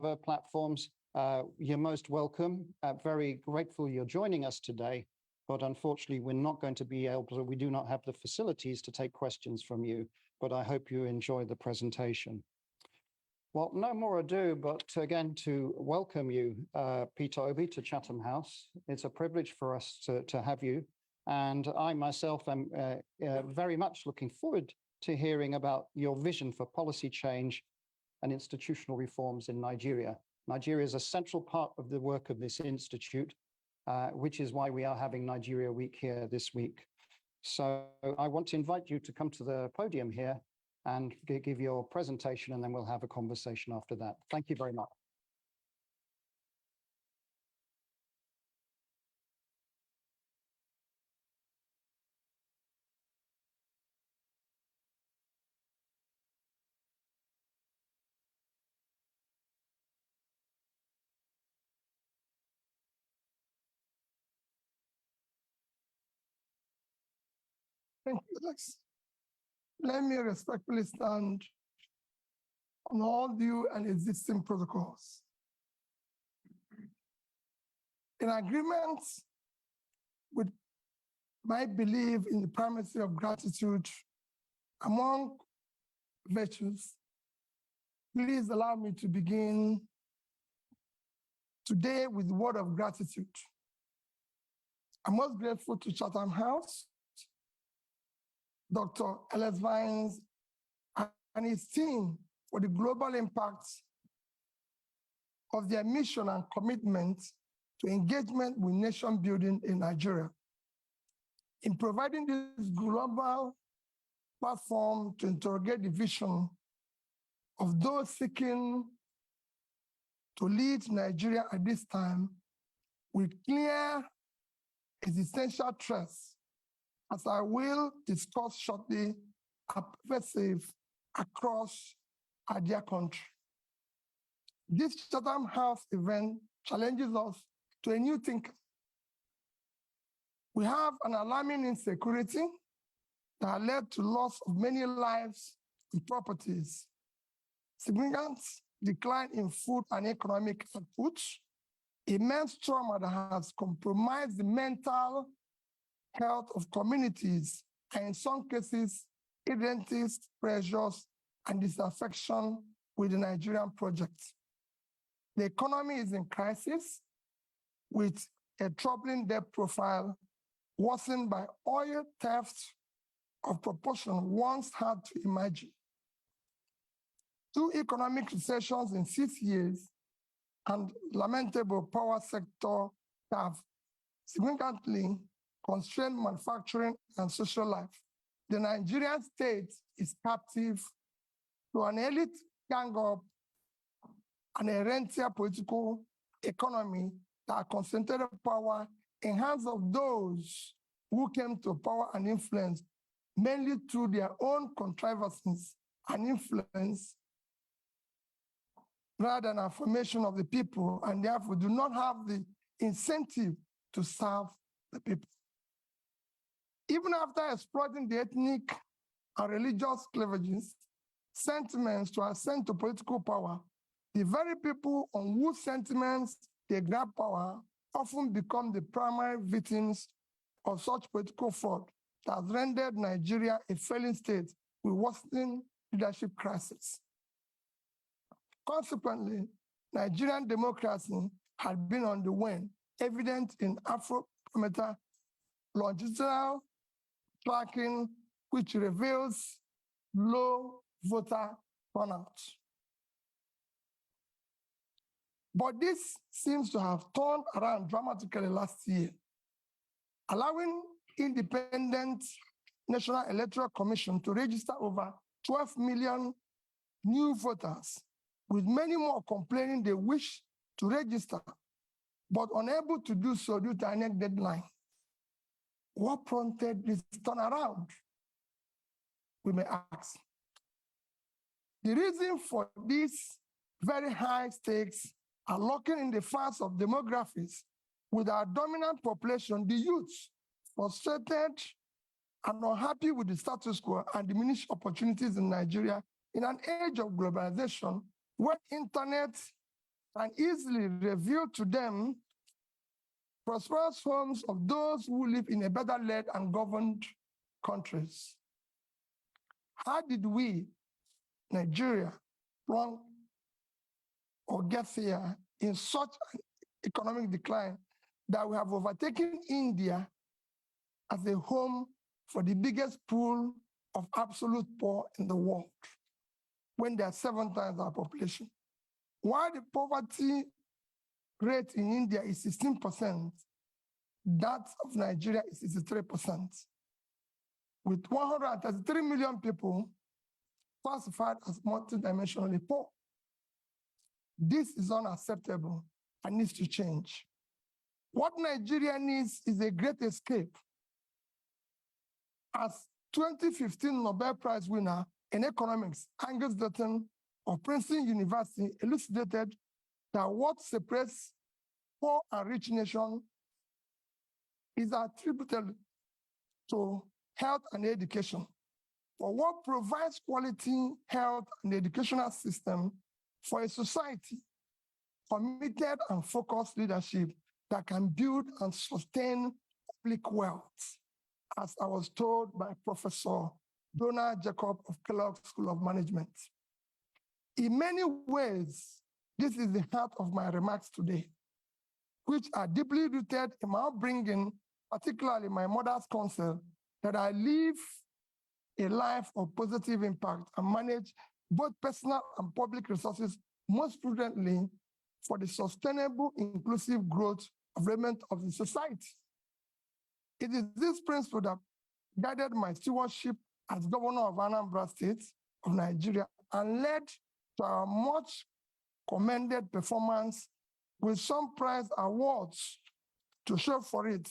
platforms, you're most welcome. Very grateful you're joining us today, but unfortunately, we're not going to be able to, we do not have the facilities to take questions from you, but I hope you enjoy the presentation. Well, no more ado, but again, to welcome you, Peter Obi, to Chatham House. It's a privilege for us to have you. And I myself am very much looking forward to hearing about your vision for policy change and institutional reforms in Nigeria. Nigeria is a central part of the work of this institute, which is why we are having Nigeria Week here this week. So I want to invite you to come to the podium here and give your presentation, and then we'll have a conversation after that. Thank you very much. Thank you, Alex. Let me respectfully stand on all due and existing protocols. In agreement with my belief in the primacy of gratitude among virtues, please allow me to begin today with the word of gratitude. I'm most grateful to Chatham House, Dr. Ellis Vines, and his team for the global impact of their mission and commitment to engagement with nation building in Nigeria. In providing this global platform to interrogate the vision of those seeking to lead Nigeria at this time with clear existential threats, as I will discuss shortly, are pervasive across our dear country. This Chatham House event challenges us to a new thinking. We have an alarming insecurity that led to loss of many lives and properties, significant decline in food and economic output, immense trauma that has compromised the mental health of communities, and in some cases, identities, pressures, and disaffection with the Nigerian project. The economy is in crisis with a troubling debt profile worsened by oil theft of proportion once hard to imagine. 2 economic recessions in 6 years and lamentable power sector have significantly constrained manufacturing and social life. The Nigerian state is captive to an elite gang-up and a rentier political economy that concentrated power in hands of those who came to power and influence mainly through their own contrivances and influence rather than affirmation of the people, and therefore do not have the incentive to serve the people. Even after exploiting the ethnic and religious cleavages, sentiments to ascend to political power, the very people on whose sentiments they grab power often become the primary victims of such political fraud that has rendered Nigeria a failing state with worsening leadership crisis. Consequently, Nigerian democracy had been on the wane, evident in Afrobarometer longitudinal tracking, which reveals low voter turnout. But this seems to have turned around dramatically last year, allowing independent National Electoral Commission to register over 12 million new voters, with many more complaining they wish to register, but unable to do so due to INEC deadline. What prompted this turnaround? We may ask. The reason for these very high stakes are lurking in the face of demographics, with our dominant population, the youth, frustrated and unhappy with the status quo and diminished opportunities in Nigeria in an age of globalization, where internet can easily reveal to them prosperous homes of those who live in a better led and governed countries. How did we, Nigeria, run or get here in such an economic decline that we have overtaken India as a home for the biggest pool of absolute poor in the world, when they are 7 times our population? While the poverty rate in India is 16%, that of Nigeria is 63%, with 133 million people classified as multidimensionally poor. This is unacceptable and needs to change. What Nigeria needs is a great escape. As 2015 Nobel Prize winner in economics, Angus Deaton of Princeton University, elucidated that what separates poor and rich nations is attributed to health and education. For what provides quality health and educational system for a society, committed and focused leadership that can build and sustain public wealth, as I was told by Professor Donald Jacob of Kellogg School of Management. In many ways, this is the heart of my remarks today, which are deeply rooted in my upbringing, particularly my mother's counsel, that I live a life of positive impact and manage both personal and public resources most prudently for the sustainable, inclusive growth of development of the society. It is this principle that guided my stewardship as governor of Anambra State of Nigeria and led to our much commended performance with some prize awards to show for it.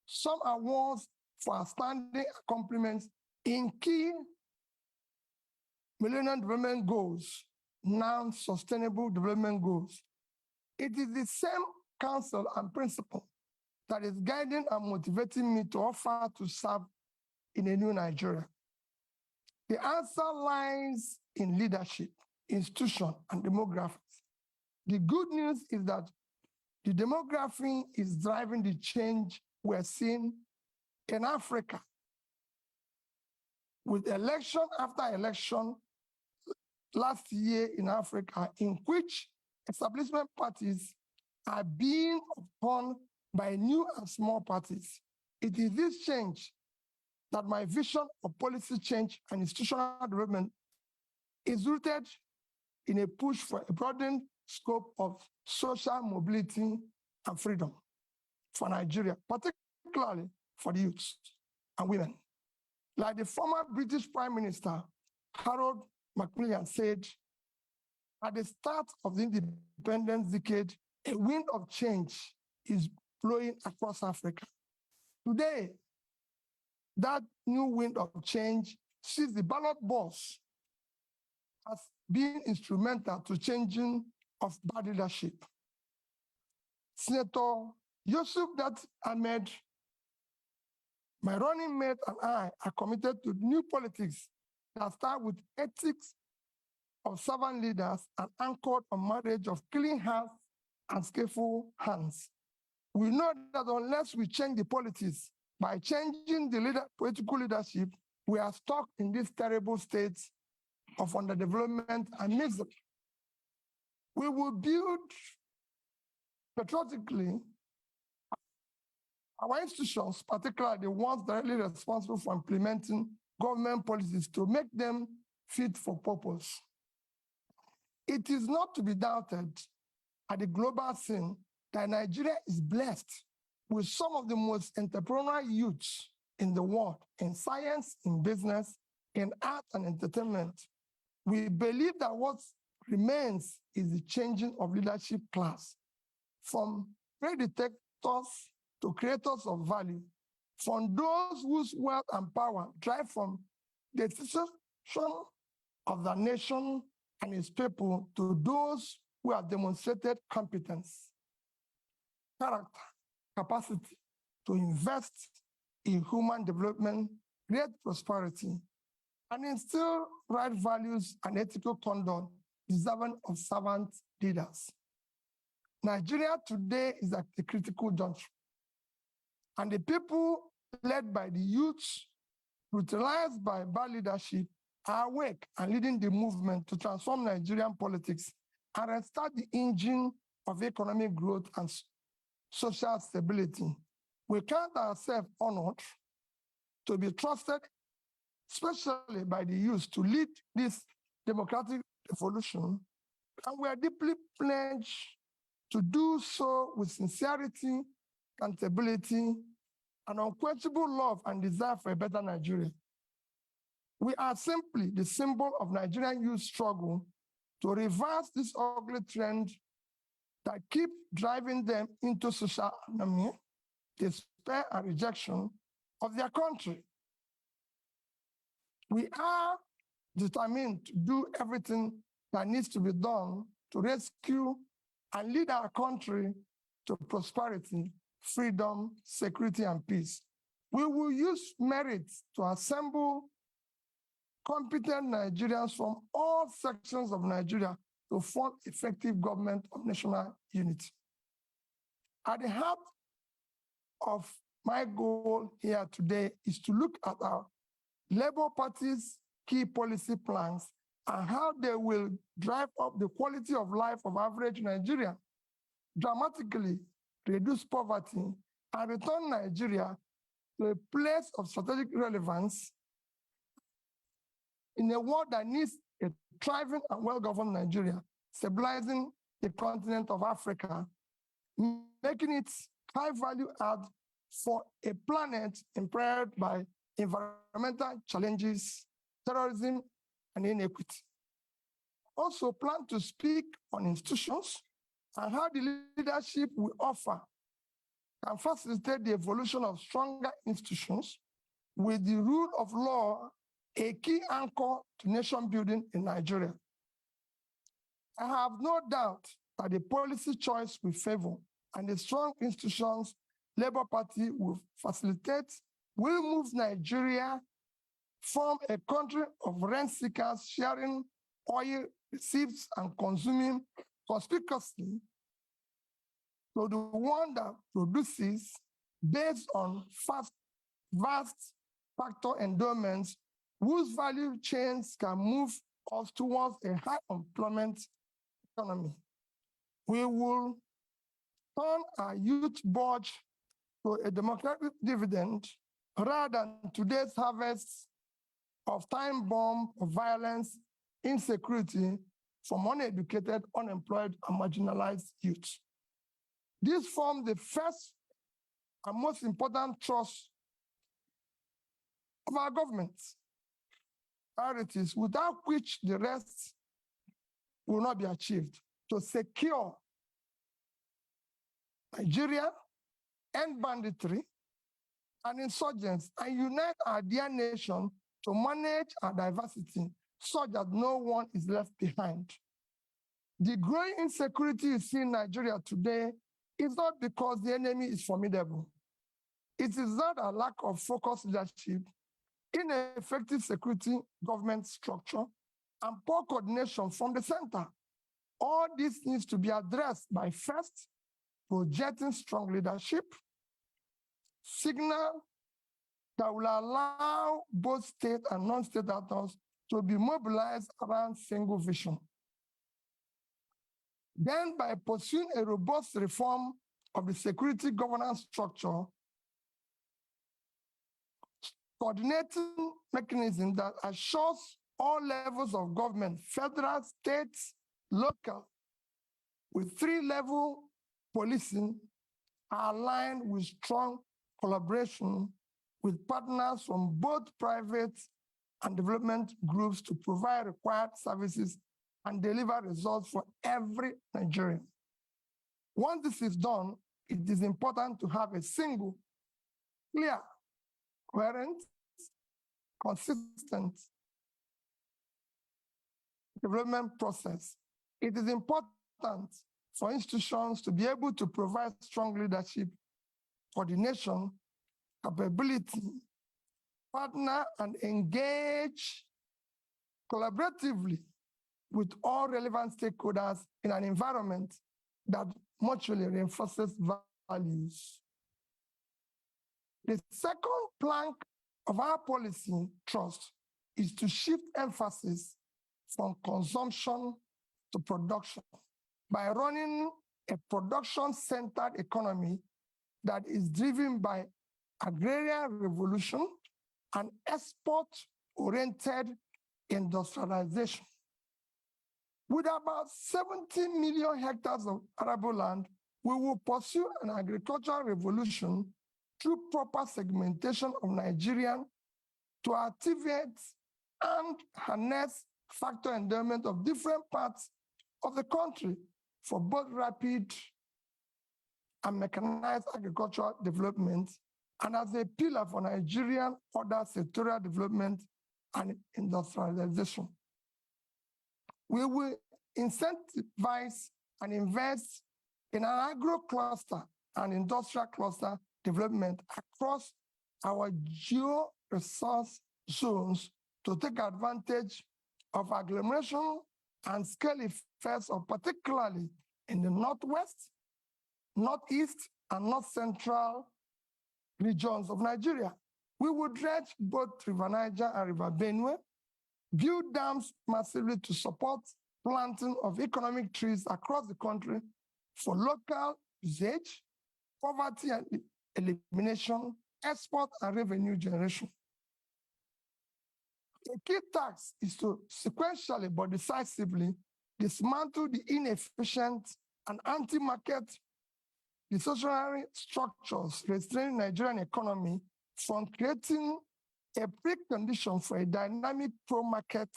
Some awards for outstanding accomplishments in key Millennium Development Goals, now Sustainable Development Goals. It is the same counsel and principle that is guiding and motivating me to offer to serve in a new Nigeria. The answer lies in leadership, institution, and demographics. The good news is that the demography is driving the change we're seeing in Africa, with election after election last year in Africa, in which establishment parties are being upon by new and small parties. It is this change that my vision of policy change and institutional development is rooted in a push for a broadened scope of social mobility and freedom for Nigeria, particularly for the youth and women. Like the former British Prime Minister, Harold Macmillan, said, at the start of the independence decade, a wind of change is blowing across Africa. Today, that new wind of change sees the ballot box as being instrumental to changing of bad leadership. Senator Yusuf Dat Ahmed, my running mate, and I are committed to new politics that start with ethics of servant leaders and anchored on marriage of clean hearts and skillful hands. We know that unless we change the politics by changing the political leadership, we are stuck in this terrible state of underdevelopment and misery. We will build patriotically our institutions, particularly the ones directly responsible for implementing government policies, to make them fit for purpose. It is not to be doubted at the global scene that Nigeria is blessed with some of the most entrepreneurial youths in the world, in science, in business, in art and entertainment. We believe that what remains is the changing of leadership class, from predictors to creators of value, from those whose wealth and power drive from the decision of the nation and its people to those who have demonstrated competence, character, capacity to invest in human development, create prosperity, and instill right values and ethical conduct deserving of servant leaders. Nigeria today is at a critical juncture, and the people led by the youth, brutalized by bad leadership, are awake and leading the movement to transform Nigerian politics and restart the engine of economic growth and social stability. We count ourselves honored to be trusted, especially by the youth, to lead this democratic revolution, and we are deeply pledged to do so with sincerity, accountability, and unquenchable love and desire for a better Nigeria. We are simply the symbol of Nigerian youth struggle to reverse this ugly trend that keep driving them into social anarchy, despair, and rejection of their country. We are determined to do everything that needs to be done to rescue and lead our country to prosperity, freedom, security, and peace. We will use merit to assemble competent Nigerians from all sections of Nigeria to form effective government of national unity. At the heart of my goal here today is to look at our Labour Party's key policy plans and how they will drive up the quality of life of average Nigerian, dramatically reduce poverty, and return Nigeria to a place of strategic relevance in a world that needs a thriving and well-governed Nigeria, stabilizing the continent of Africa, making it high value add for a planet impaired by environmental challenges, terrorism, and inequity. Also plan to speak on institutions and how the leadership we offer can facilitate the evolution of stronger institutions with the rule of law a key anchor to nation building in Nigeria. I have no doubt that the policy choice we favor and the strong institutions Labour Party will facilitate will move Nigeria from a country of rent seekers sharing oil receipts and consuming conspicuously to the one that produces based on vast factor endowments whose value chains can move us towards a high employment economy. We will turn our youth budget to a democratic dividend rather than today's harvest of time bomb of violence, insecurity from uneducated, unemployed, and marginalized youth. This forms the first and most important thrust of our government priorities, without which the rest will not be achieved. To secure Nigeria, end banditry and insurgents, and unite our dear nation to manage our diversity so that no one is left behind. The growing insecurity you see in Nigeria today is not because the enemy is formidable. It is not a lack of focused leadership, ineffective security government structure, and poor coordination from the center. All this needs to be addressed by first projecting strong leadership, signal that will allow both state and non-state actors to be mobilized around single vision. Then by pursuing a robust reform of the security governance structure, coordinating mechanism that assures all levels of government, federal, state, local, with three-level policing are aligned with strong collaboration with partners from both private and development groups to provide required services and deliver results for every Nigerian. Once this is done, it is important to have a single, clear, coherent, consistent development process. It is important for institutions to be able to provide strong leadership, coordination, capability, partner and engage collaboratively with all relevant stakeholders in an environment that mutually reinforces values. The second plank of our policy trust is to shift emphasis from consumption to production by running a production-centered economy that is driven by agrarian revolution and export-oriented industrialization. With about 70 million hectares of arable land, we will pursue an agricultural revolution through proper segmentation of Nigerian to activate and harness factor endowment of different parts of the country for both rapid and mechanized agricultural development and as a pillar for Nigerian other sectorial development and industrialization. We will incentivize and invest in an agro-cluster and industrial cluster development across our geo-resource zones to take advantage of agglomeration and scale effects of particularly in the Northwest, Northeast, and North Central regions of Nigeria. We will dredge both River Niger and River Benue, build dams massively to support planting of economic trees across the country for local usage, poverty and elimination, export and revenue generation. A key task is to sequentially but decisively dismantle the inefficient and anti-market distortionary structures restraining Nigerian economy from creating a precondition for a dynamic pro-market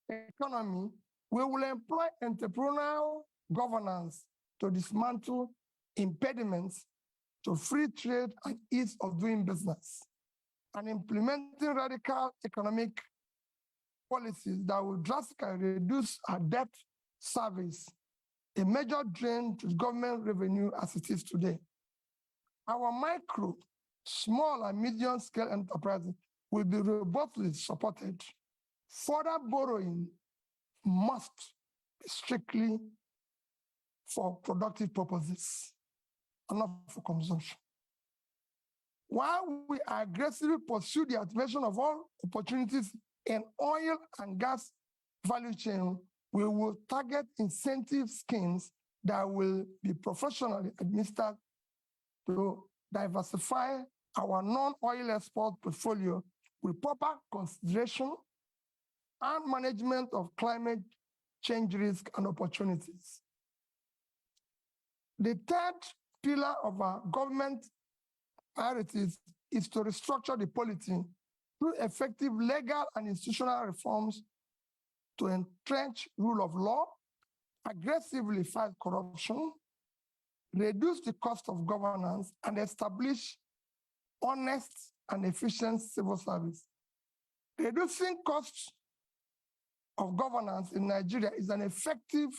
economy. We will employ entrepreneurial governance to dismantle impediments to free trade and ease of doing business, and implementing radical economic policies that will drastically reduce our debt service, a major drain to government revenue as it is today. Our micro, small and medium scale enterprises will be robustly supported. Further borrowing must be strictly for productive purposes and not for consumption. While we aggressively pursue the activation of all opportunities in oil and gas value chain, we will target incentive schemes that will be professionally administered to diversify our non-oil export portfolio with proper consideration and management of climate change risk and opportunities. The third pillar of our government priorities is to restructure the polity through effective legal and institutional reforms to entrench rule of law, aggressively fight corruption, reduce the cost of governance, and establish honest and efficient civil service. Reducing costs of governance in Nigeria is an effective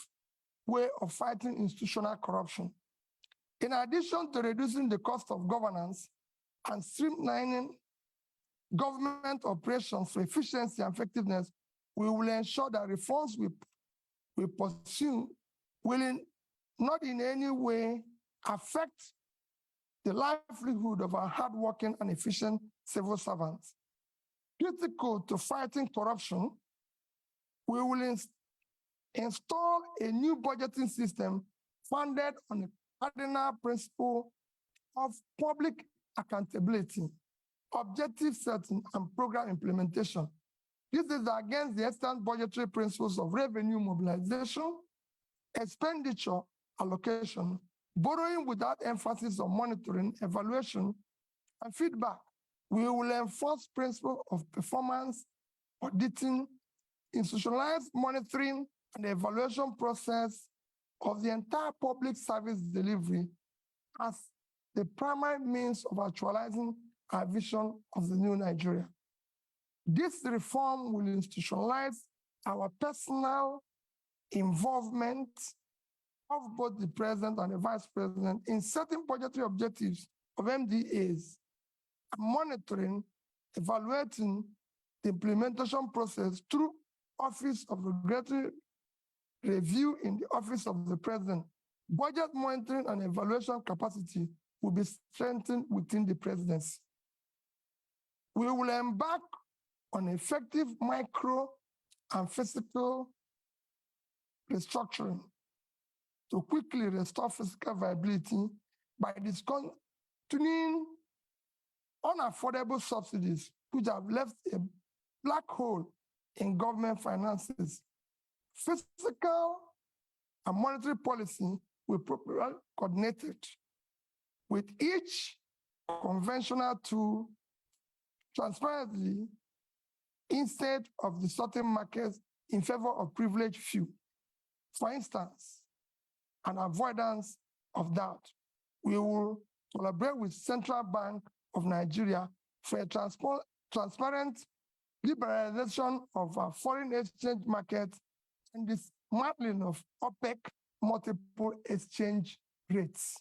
way of fighting institutional corruption. In addition to reducing the cost of governance and streamlining government operations for efficiency and effectiveness, we will ensure that reforms we pursue will not in any way affect the livelihood of our hardworking and efficient civil servants. Critical to fighting corruption, we will install a new budgeting system founded on the cardinal principle of public accountability, objective setting, and program implementation. This is against the extant budgetary principles of revenue mobilization, expenditure allocation, borrowing without emphasis on monitoring, evaluation, and feedback. We will enforce principle of performance auditing, institutionalized monitoring and evaluation process of the entire public service delivery as the primary means of actualizing our vision of the new Nigeria. This reform will institutionalize our personal involvement of both the president and the vice president in setting budgetary objectives of MDAs, monitoring, evaluating, the implementation process through Office of Regulatory Review in the Office of the President. Budget monitoring and evaluation capacity will be strengthened within the presidency. We will embark on effective micro and physical restructuring to quickly restore physical viability by discontinuing unaffordable subsidies which have left a black hole in government finances. Fiscal and monetary policy will be properly coordinated with each conventional tool transparently instead of distorting markets in favor of privileged few. For instance, an avoidance of doubt. We will collaborate with Central Bank of Nigeria for a transparent liberalization of our foreign exchange market and dismantling of OPEC multiple exchange rates.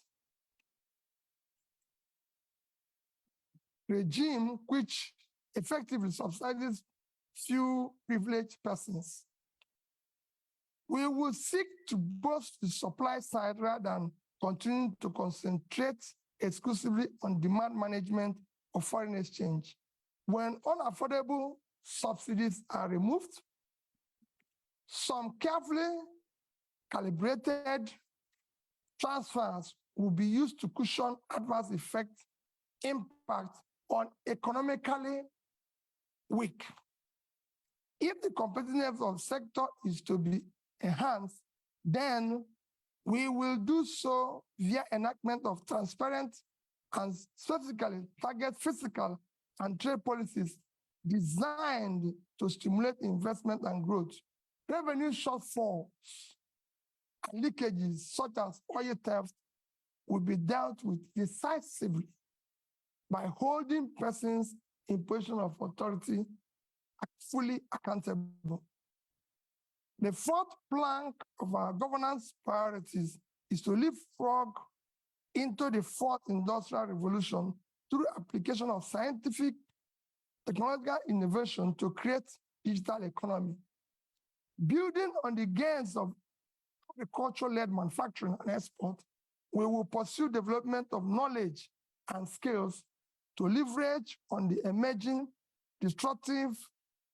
Regime which effectively subsidies few privileged persons. We will seek to boost the supply side rather than continue to concentrate exclusively on demand management of foreign exchange. When unaffordable subsidies are removed, some carefully calibrated transfers will be used to cushion adverse impact on economically weak. If the competitiveness of the sector is to be enhanced, then we will do so via enactment of transparent and specifically target fiscal and trade policies designed to stimulate investment and growth. Revenue shortfalls and leakages such as oil theft will be dealt with decisively by holding persons in position of authority fully accountable. The fourth plank of our governance priorities is to leapfrog into the fourth industrial revolution through application of scientific technological innovation to create digital economy. Building on the gains of agriculture-led manufacturing and export, we will pursue development of knowledge and skills to leverage on the emerging disruptive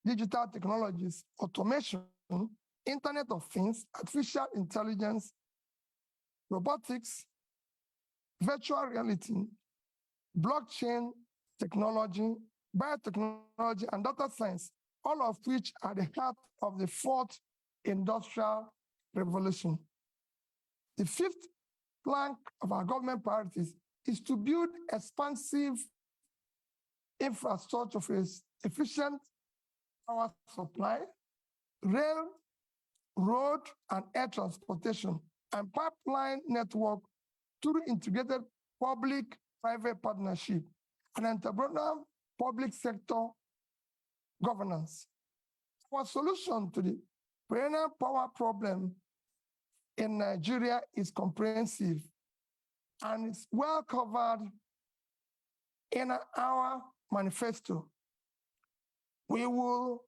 digital technologies, automation, Internet of Things, artificial intelligence, robotics, virtual reality, blockchain technology, biotechnology, and data science, all of which are the heart of the fourth industrial revolution. The fifth plank of our government priorities is to build expansive infrastructure for efficient power supply, rail, road, and air transportation, and pipeline network through integrated public-private partnership and entrepreneurial public sector governance. Our solution to the perennial power problem in Nigeria is comprehensive and is well covered in our manifesto. We will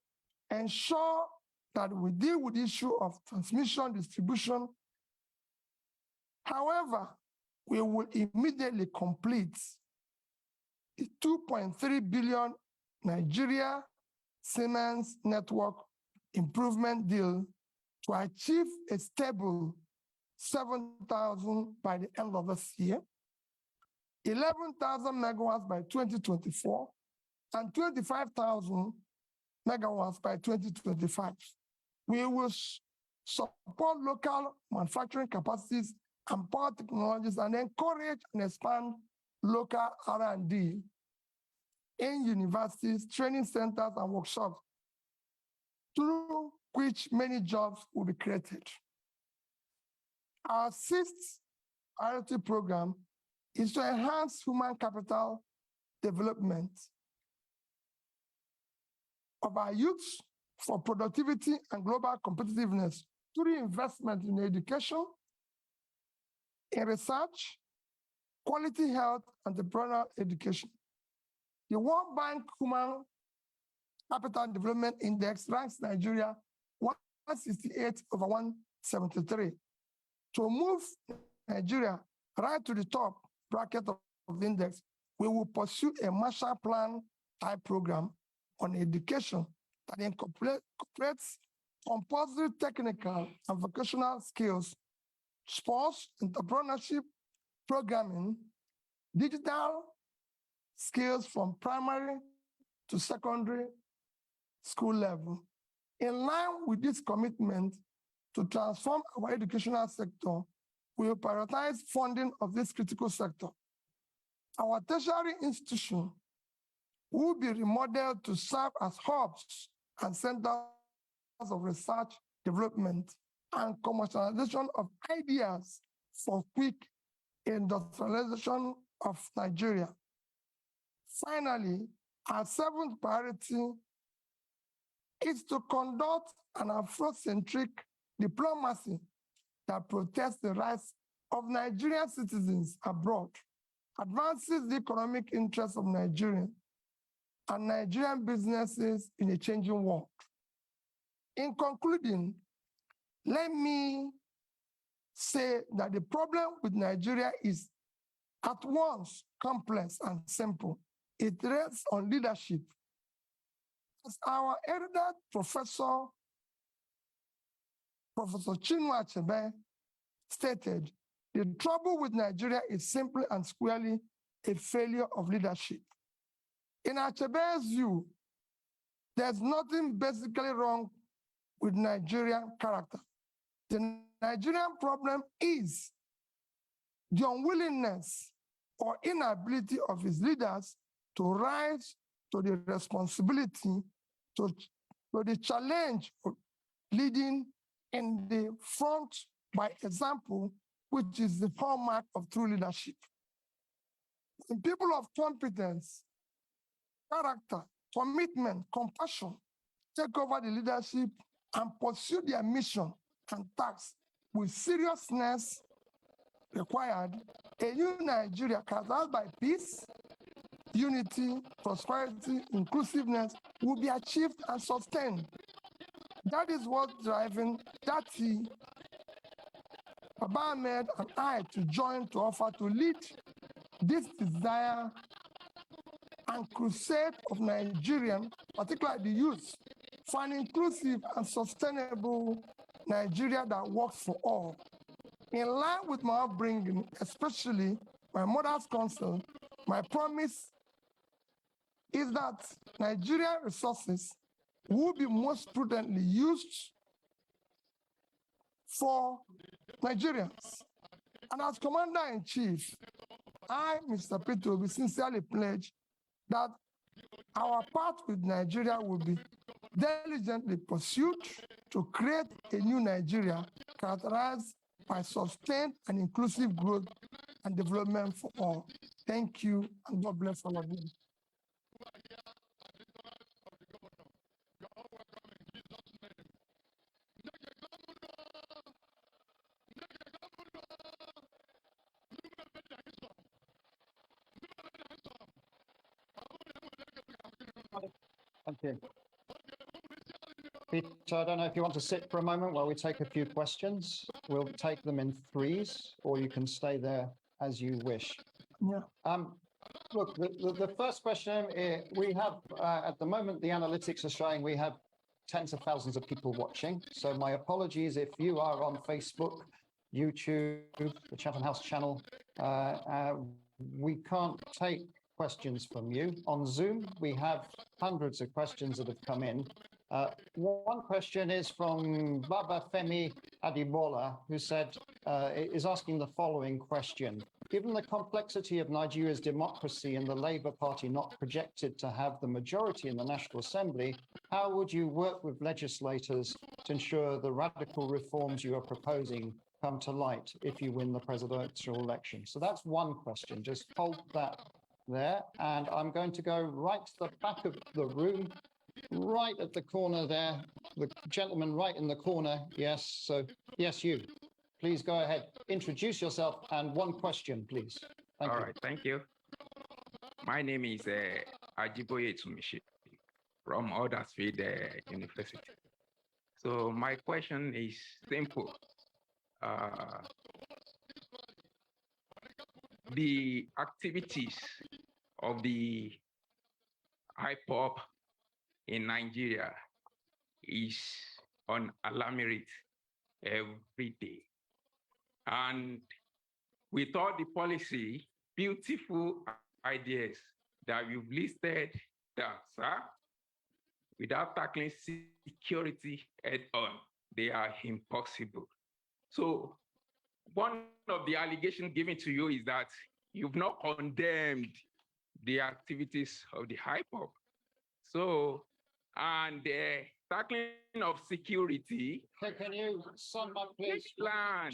ensure that we deal with the issue of transmission distribution. However, we will immediately complete the 2.3 billion Nigeria Siemens network improvement deal to achieve a stable 7,000 by the end of this year, 11,000 megawatts by 2024, and 25,000 megawatts by 2025. We will support local manufacturing capacities and power technologies and encourage and expand local R&D in universities, training centers, and workshops, through which many jobs will be created. Our sixth priority program is to enhance human capital development of our youth for productivity and global competitiveness through investment in education, in research, quality health, and entrepreneurial education. The World Bank Human Capital Development Index ranks Nigeria 168 over 173. To move Nigeria right to the top bracket of the index, we will pursue a Marshall Plan type program on education that incorporates compulsory technical and vocational skills, sports, entrepreneurship, programming, digital skills from primary to secondary school level. In line with this commitment to transform our educational sector, we will prioritize funding of this critical sector. Our tertiary institution will be remodeled to serve as hubs and centers of research, development, and commercialization of ideas for quick industrialization of Nigeria. Finally, our seventh priority is to conduct an Afrocentric diplomacy that protects the rights of Nigerian citizens abroad, advances the economic interests of Nigerians and Nigerian businesses in a changing world. In concluding, let me say that the problem with Nigeria is at once complex and simple. It rests on leadership. As our erudite Professor Chinua Achebe stated, the trouble with Nigeria is simply and squarely a failure of leadership. In Achebe's view, there's nothing basically wrong with Nigerian character. The Nigerian problem is the unwillingness or inability of its leaders to rise to the responsibility, to the challenge of leading in the front by example, which is the hallmark of true leadership. When people of competence, character, commitment, compassion take over the leadership and pursue their mission and tasks with seriousness required, a new Nigeria characterized by peace, unity, prosperity, inclusiveness will be achieved and sustained. That is what's driving Dati, Baba Ahmed, and I to join to offer to lead this desire and crusade of Nigerian, particularly the youth, for an inclusive and sustainable Nigeria that works for all. In line with my upbringing, especially my mother's counsel, my promise is that Nigerian resources will be most prudently used for Nigerians. And as Commander-in-Chief, I, Mr. Peter, will sincerely pledge that our path with Nigeria will be diligently pursued to create a new Nigeria characterized by sustained and inclusive growth and development for all. Thank you, and God bless all of you. Thank you. Peter, I don't know if you want to sit for a moment while we take a few questions. We'll take them in threes, or you can stay there as you wish. Yeah. Look, the first question, we have, at the moment, the analytics are showing we have tens of thousands of people watching. So my apologies if you are on Facebook, YouTube, the Chatham House channel. We can't take questions from you. On Zoom, we have hundreds of questions that have come in. One question is from Baba Femi Adibola, who said, is asking the following question. Given the complexity of Nigeria's democracy and the Labour Party not projected to have the majority in the National Assembly, how would you work with legislators to ensure the radical reforms you are proposing come to light if you win the presidential election? So that's one question. Just hold that there. And I'm going to go right to the back of the room, right at the corner there, the gentleman right in the corner. Yes, so yes, you. Please go ahead, introduce yourself and one question, please. All right, thank you. My name is Ajiboye Tsumishi from Huddersfield University. So my question is simple. The activities of the IPOP in Nigeria is on alarming rate every day. And with all the policy, beautiful ideas that you've listed down, sir, without tackling security head on, they are impossible. So one of the allegations given to you is that you've not condemned the activities of the IPOP. So, and the tackling of security. Can you sum up, please? Plan.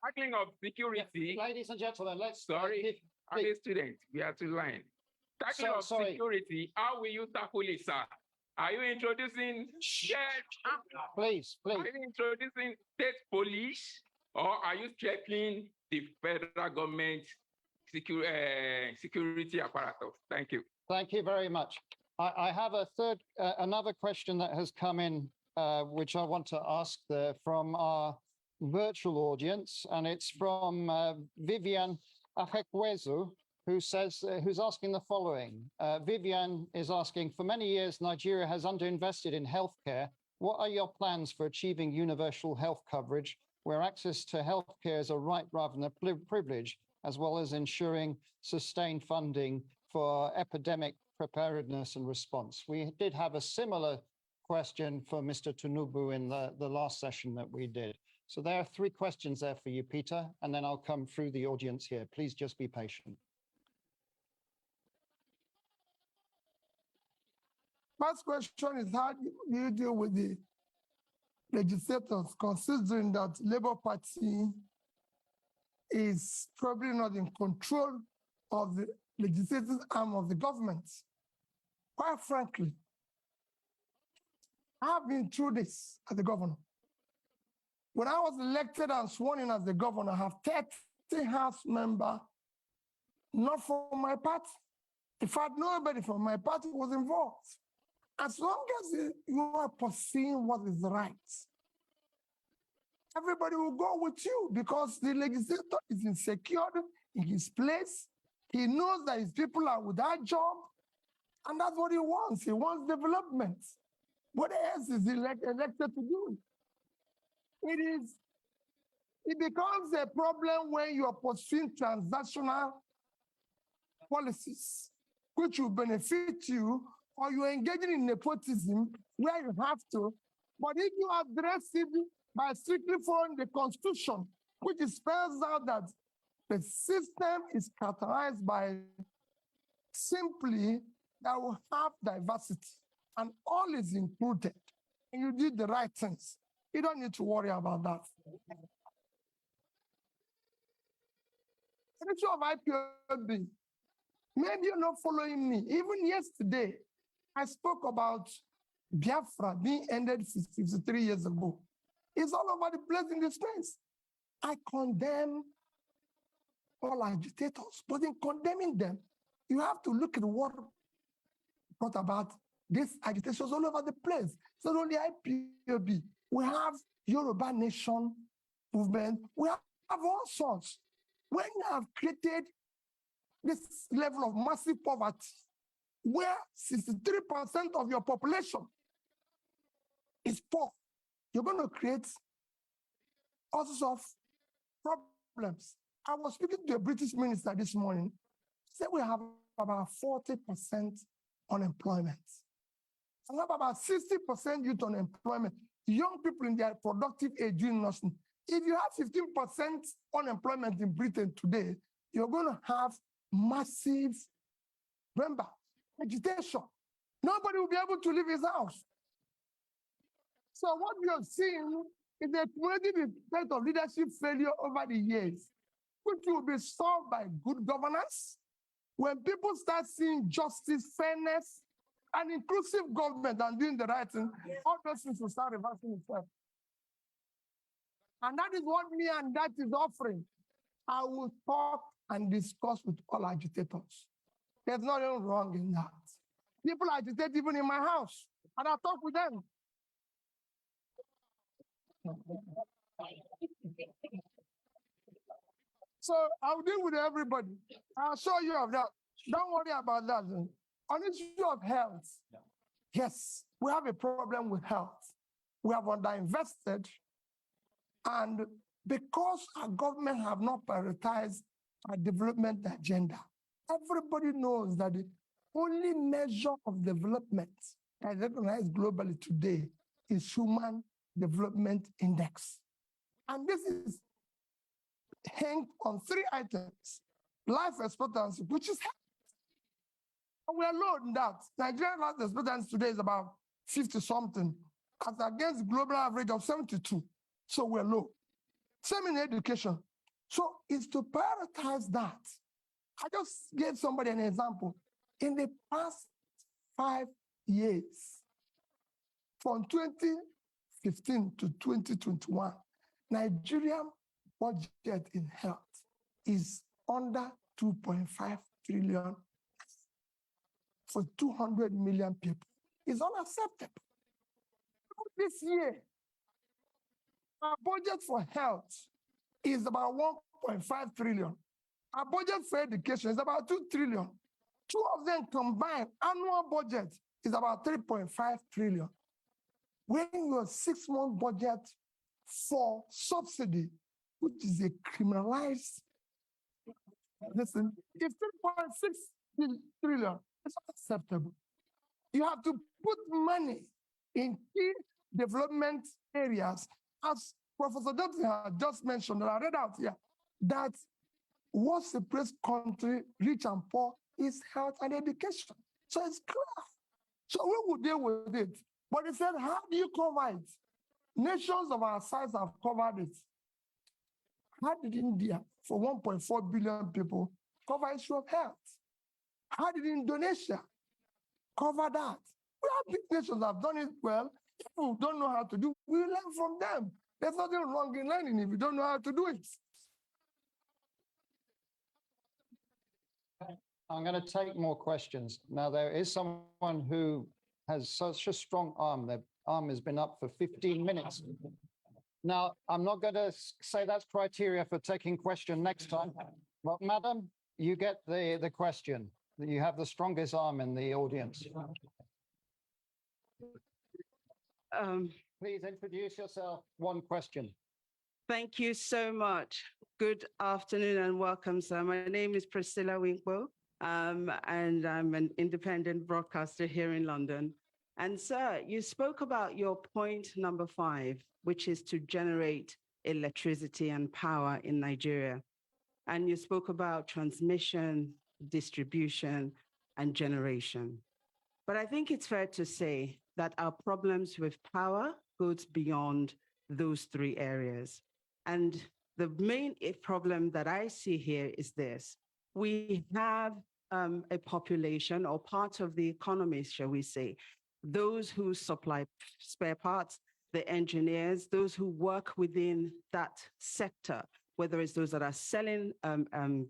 Tackling of security. Yeah, ladies and gentlemen, let's. Sorry, I'm a student. We are to line. Tackling of security. How will you tackle it, sir? Are you introducing? Please. Are you introducing state police, or are you strengthening the federal government security apparatus? Thank you. Thank you very much. I have another question that has come in, which I want to ask from our virtual audience, and it's from Vivian Ahekwezu, who's asking the following. Vivian is asking, for many years, Nigeria has underinvested in healthcare. What are your plans for achieving universal health coverage, where access to healthcare is a right rather than a privilege, as well as ensuring sustained funding for epidemic preparedness and response? We did have a similar question for Mr. Tunubu in the last session that we did. So there are 3 questions there for you, Peter, and then I'll come through the audience here. Please just be patient. First question is, how do you deal with the legislators, considering that Labour Party is probably not in control of the legislative arm of the government? Quite frankly, I've been through this as the governor. When I was elected and sworn in as the governor, I have 30 House members, not from my party. In fact, nobody from my party was involved. As long as you are pursuing what is right, everybody will go with you, because the legislator is insecure in his place. He knows that his people are without job, and that's what he wants. He wants development. What else is he elected to do? It becomes a problem when you are pursuing transactional policies, which will benefit you, or you're engaging in nepotism where you have to. But if you address it by strictly following the Constitution, which spells out that the system is characterized by simply that we have diversity and all is included, and you did the right things, you don't need to worry about that. The issue of IPOB, maybe you're not following me. Even yesterday, I spoke about Biafra being ended 53 years ago. It's all over the place in the space. I condemn all agitators, but in condemning them, you have to look at what brought about this agitation all over the place. It's not only IPOB. We have Yoruba Nation movement. We have all sorts. When you have created this level of massive poverty, where 63% of your population is poor, you're going to create all sorts of problems. I was speaking to a British minister this morning. He said we have about 40% unemployment. We have about 60% youth unemployment, young people in their productive age doing nothing. If you have 15% unemployment in Britain today, you're going to have massive, remember, agitation. Nobody will be able to leave his house. So what we have seen is a cumulative effect of leadership failure over the years, which will be solved by good governance. When people start seeing justice, fairness, and inclusive government and doing the right thing, all those things will start reversing itself. And that is what me and that is offering. I will talk and discuss with all agitators. There's nothing wrong in that. People agitate even in my house, and I talk with them. So I'll deal with everybody. I'll show you of that. Don't worry about that. On the issue of health, yes, we have a problem with health. We have underinvested, and because our government have not prioritized our development agenda, everybody knows that the only measure of development that is recognized globally today is Human Development Index. And this is hanged on 3 items: life expectancy, which is health. And we are low in that. Nigerian life expectancy today is about 50 something, as against the global average of 72. So we're low. Same in education. So it's to prioritize that. I just gave somebody an example. In the past 5 years, from 2015 to 2021, Nigerian budget in health is under 2.5 trillion for 200 million people. It's unacceptable. This year, our budget for health is about 1.5 trillion. Our budget for education is about 2 trillion. Two of them combined, annual budget is about 3.5 trillion. When your 6-month budget for subsidy, which is a criminalized, listen, if 3.6 trillion, it's unacceptable. You have to put money in key development areas, as Professor Johnson had just mentioned, that I read out here, that what separates country, rich and poor, is health and education. So it's clear. So we will deal with it. But he said, how do you cover it? Nations of our size have covered it. How did India, for 1.4 billion people, cover issue of health? How did Indonesia cover that? We have big nations that have done it well. People who don't know how to do, we learn from them. There's nothing wrong in learning if you don't know how to do it. I'm going to take more questions. Now, there is someone who has such a strong arm. Their arm has been up for 15 minutes. Now, I'm not going to say that's criteria for taking question next time. But, madam, you get the question. You have the strongest arm in the audience. Please introduce yourself. One question. Thank you so much. Good afternoon and welcome, sir. My name is Priscilla Winkbo, and I'm an independent broadcaster here in London. And sir, you spoke about your point number 5, which is to generate electricity and power in Nigeria. And you spoke about transmission, distribution, and generation. But I think it's fair to say that our problems with power goes beyond those 3 areas. And the main problem that I see here is this. We have a population or part of the economy, shall we say, those who supply spare parts, the engineers, those who work within that sector, whether it's those that are selling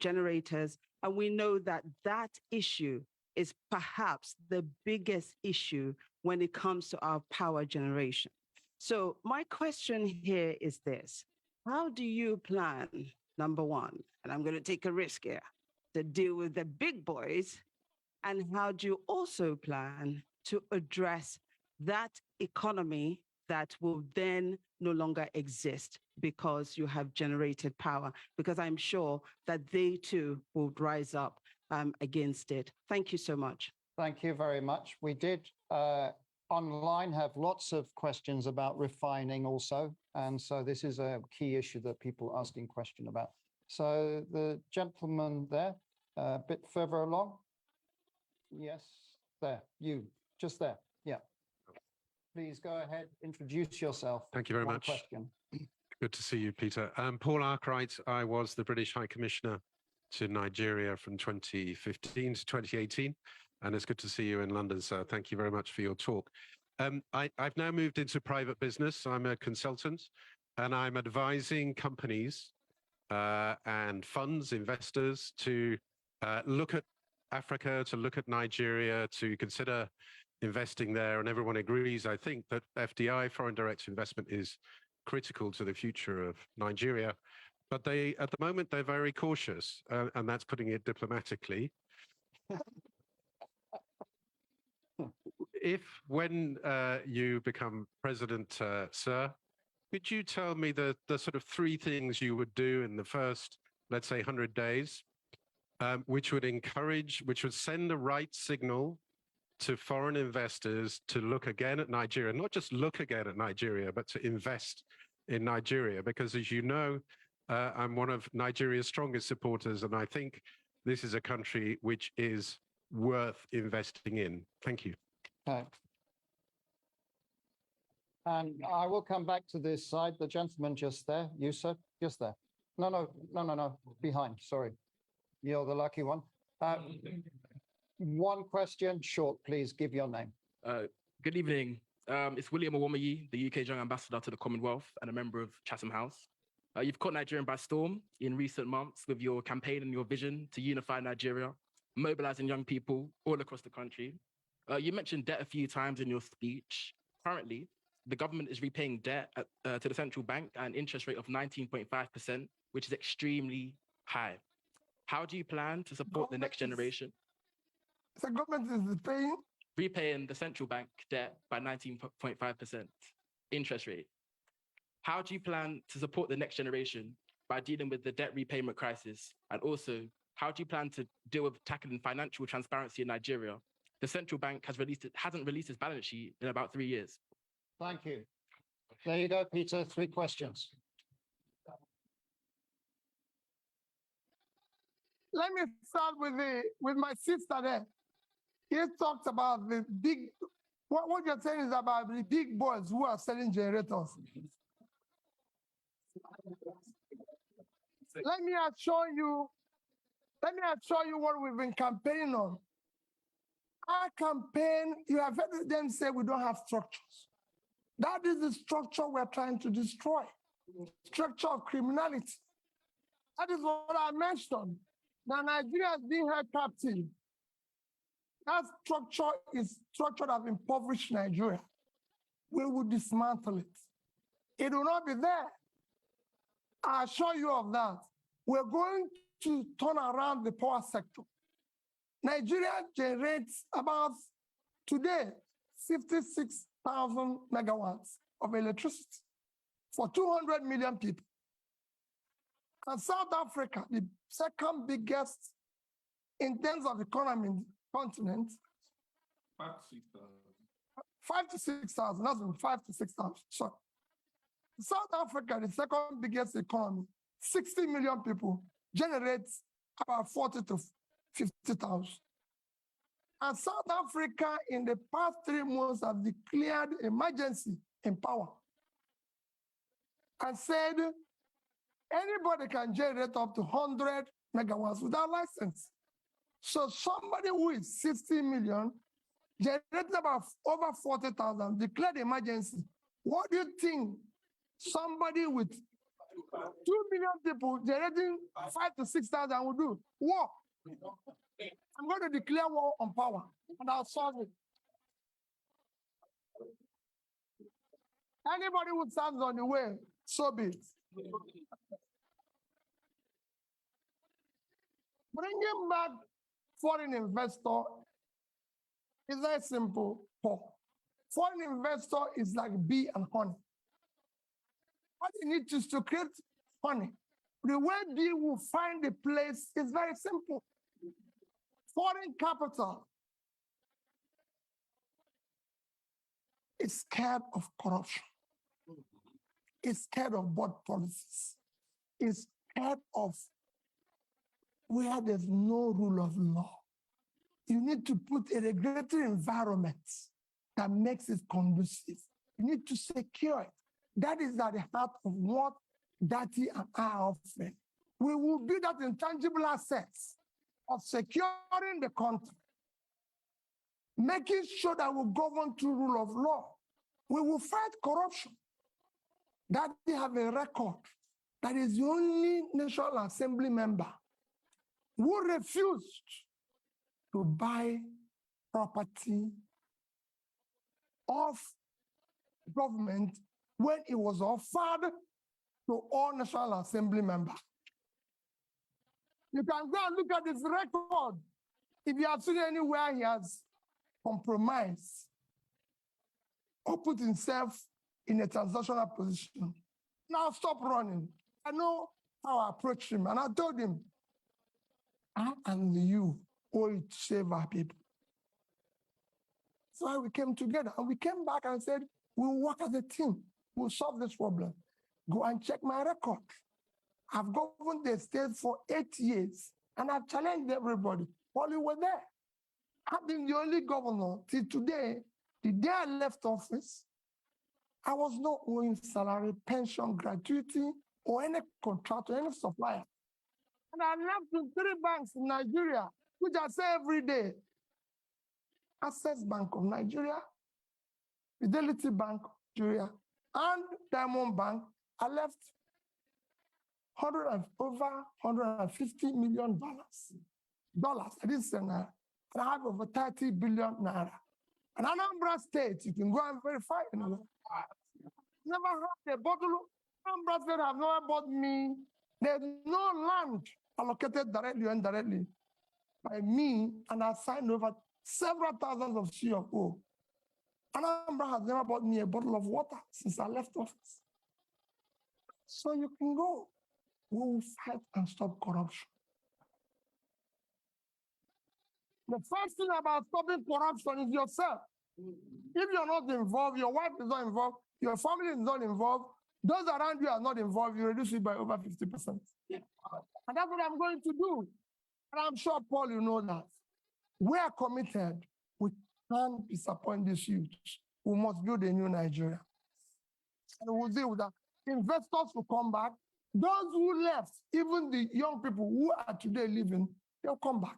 generators. And we know that that issue is perhaps the biggest issue when it comes to our power generation. So my question here is this. How do you plan, number 1, and I'm going to take a risk here, to deal with the big boys, and how do you also plan to address that economy that will then no longer exist because you have generated power? Because I'm sure that they too will rise up against it. Thank you so much. Thank you very much. We did online have lots of questions about refining also. And so this is a key issue that people are asking question about. So the gentleman there, a bit further along. Yes, there, you, just there. Yeah. Please go ahead, introduce yourself. Thank you very much. Question. Good to see you, Peter. Paul Arkwright. I was the British High Commissioner to Nigeria from 2015 to 2018. And it's good to see you in London, sir. Thank you very much for your talk. I've now moved into private business. I'm a consultant and I'm advising companies and funds, investors to look at Africa, to look at Nigeria, to consider investing there, and everyone agrees, I think, that FDI, foreign direct investment, is critical to the future of Nigeria. But at the moment, they're very cautious, and that's putting it diplomatically. When you become president, sir, could you tell me the sort of 3 things you would do in the first, let's say, 100 days, which would send the right signal to foreign investors to look again at Nigeria, not just look again at Nigeria, but to invest in Nigeria? Because as you know, I'm one of Nigeria's strongest supporters, and I think this is a country which is worth investing in. Thank you. Okay. And I will come back to this side. The gentleman just there, you sir, just there. No, behind, sorry. You're the lucky one. One question, short, please, give your name. Good evening. It's William Owomayi, the UK's Young Ambassador to the Commonwealth and a member of Chatham House. You've caught Nigeria by storm in recent months with your campaign and your vision to unify Nigeria, mobilizing young people all across the country. You mentioned debt a few times in your speech. Currently, the government is repaying debt to the central bank at an interest rate of 19.5%, which is extremely high. How do you plan to support the next generation? The government is repaying the central bank debt by 19.5% interest rate. How do you plan to support the next generation by dealing with the debt repayment crisis? And also, how do you plan to deal with tackling financial transparency in Nigeria? The central bank hasn't released its balance sheet in about 3 years. Thank you. There you go, Peter. 3 questions. Let me start with my sister there. He talks about the big, what you're saying is about the big boys who are selling generators. Let me assure you what we've been campaigning on. Our campaign, you have heard them say we don't have structures. That is the structure we're trying to destroy. Structure of criminality. That is what I mentioned. Now Nigeria is being held captive. That structure is structure that have impoverished Nigeria. We will dismantle it. It will not be there. I assure you of that. We're going to turn around the power sector. Nigeria generates about, today, 56,000 megawatts of electricity for 200 million people. And South Africa, the second biggest in terms of economy in the continent, 5 to 6,000, that's 5 to 6,000, sorry. South Africa, the second biggest economy, 60 million people, generates about 40 to 50,000. And South Africa, in the past 3 months, have declared emergency in power and said anybody can generate up to 100 megawatts without license. So somebody who is 60 million, generating about over 40,000, declared emergency. What do you think somebody with 2 million people generating 5 to 6,000 will do? War. I'm going to declare war on power, and I'll solve it. Anybody who stands on the way, so be it. Bringing back foreign investor is very simple, Paul. Foreign investor is like bee and honey. What you need is to create honey. The way bee will find the place is very simple. Foreign capital is scared of corruption. It's scared of bad policies. It's scared of where there's no rule of law. You need to put a regulatory environment that makes it conducive. You need to secure it. That is at the heart of what Dati and I are offering. We will build that intangible assets of securing the country, making sure that we govern through rule of law. We will fight corruption. That they have a record. That is the only National Assembly member who refused to buy property of government when it was offered to all National Assembly members. You can go and look at his record. If you have seen anywhere he has compromised or put himself in a transactional position. Now stop running. I know how I approached him, and I told him, I and you owe it to save our people. So we came together, and we came back and said, we'll work as a team. We'll solve this problem. Go and check my record. I've governed the state for 8 years, and I've challenged everybody while you were there. I've been the only governor till today. The day I left office, I was not owing salary, pension, gratuity, or any contract or any supplier. And I left in 3 banks in Nigeria, which I say every day. Access Bank of Nigeria, Fidelity Bank of Nigeria, and Diamond Bank. I left over $150 million. I didn't say naira. And I have over 30 billion naira. And Anambra State, you can go and verify. Never had a bottle. Anambra State have never bought me. There's no land allocated directly or indirectly by me, and I signed over several thousands of CFO. Anambra has never bought me a bottle of water since I left office. So you can go. We will fight and stop corruption. The first thing about stopping corruption is yourself. If you're not involved, your wife is not involved, your family is not involved, those around you are not involved, you reduce it by over 50%. Yeah. And that's what I'm going to do. And I'm sure, Paul, you know that. We are committed. We can't disappoint these youth. We must build a new Nigeria. And we'll deal with that. Investors will come back. Those who left, even the young people who are today living, they'll come back.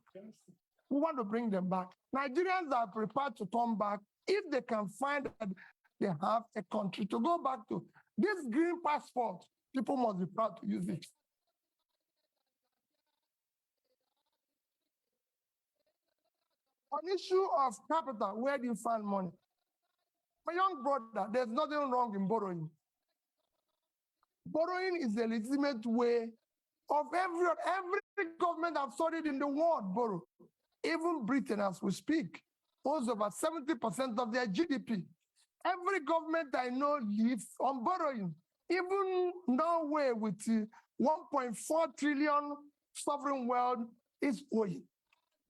We want to bring them back. Nigerians are prepared to come back if they can find that they have a country to go back to. This green passport, people must be proud to use it. On issue of capital, where do you find money? My young brother, there's nothing wrong in borrowing. Borrowing is a legitimate way of every government I've studied in the world borrow. Even Britain, as we speak, owes over 70% of their GDP. Every government I know lives on borrowing. Even Norway with 1.4 trillion sovereign wealth is owing.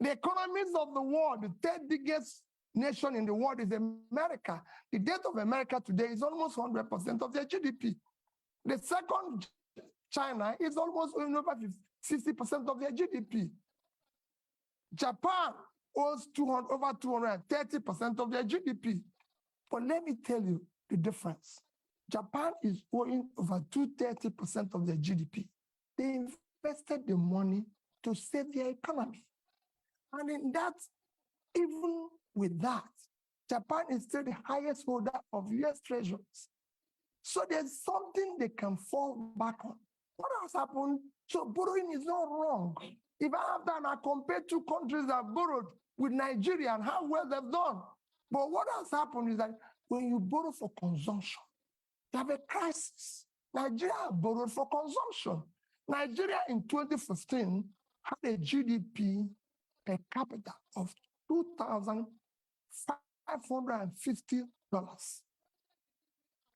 The economies of the world, the third biggest nation in the world is America. The debt of America today is almost 100% of their GDP. The second, China, is almost over 60% of their GDP. Japan owes over 230% of their GDP. But let me tell you the difference. Japan is owing over 230% of their GDP. They invested the money to save their economy. And in that, even with that, Japan is still the highest holder of US treasuries. So there's something they can fall back on. What has happened? So borrowing is not wrong. If I have done, I compare 2 countries that have borrowed with Nigeria and how well they've done. But what has happened is that when you borrow for consumption, you have a crisis. Nigeria borrowed for consumption. Nigeria in 2015 had a GDP per capita of $2,550.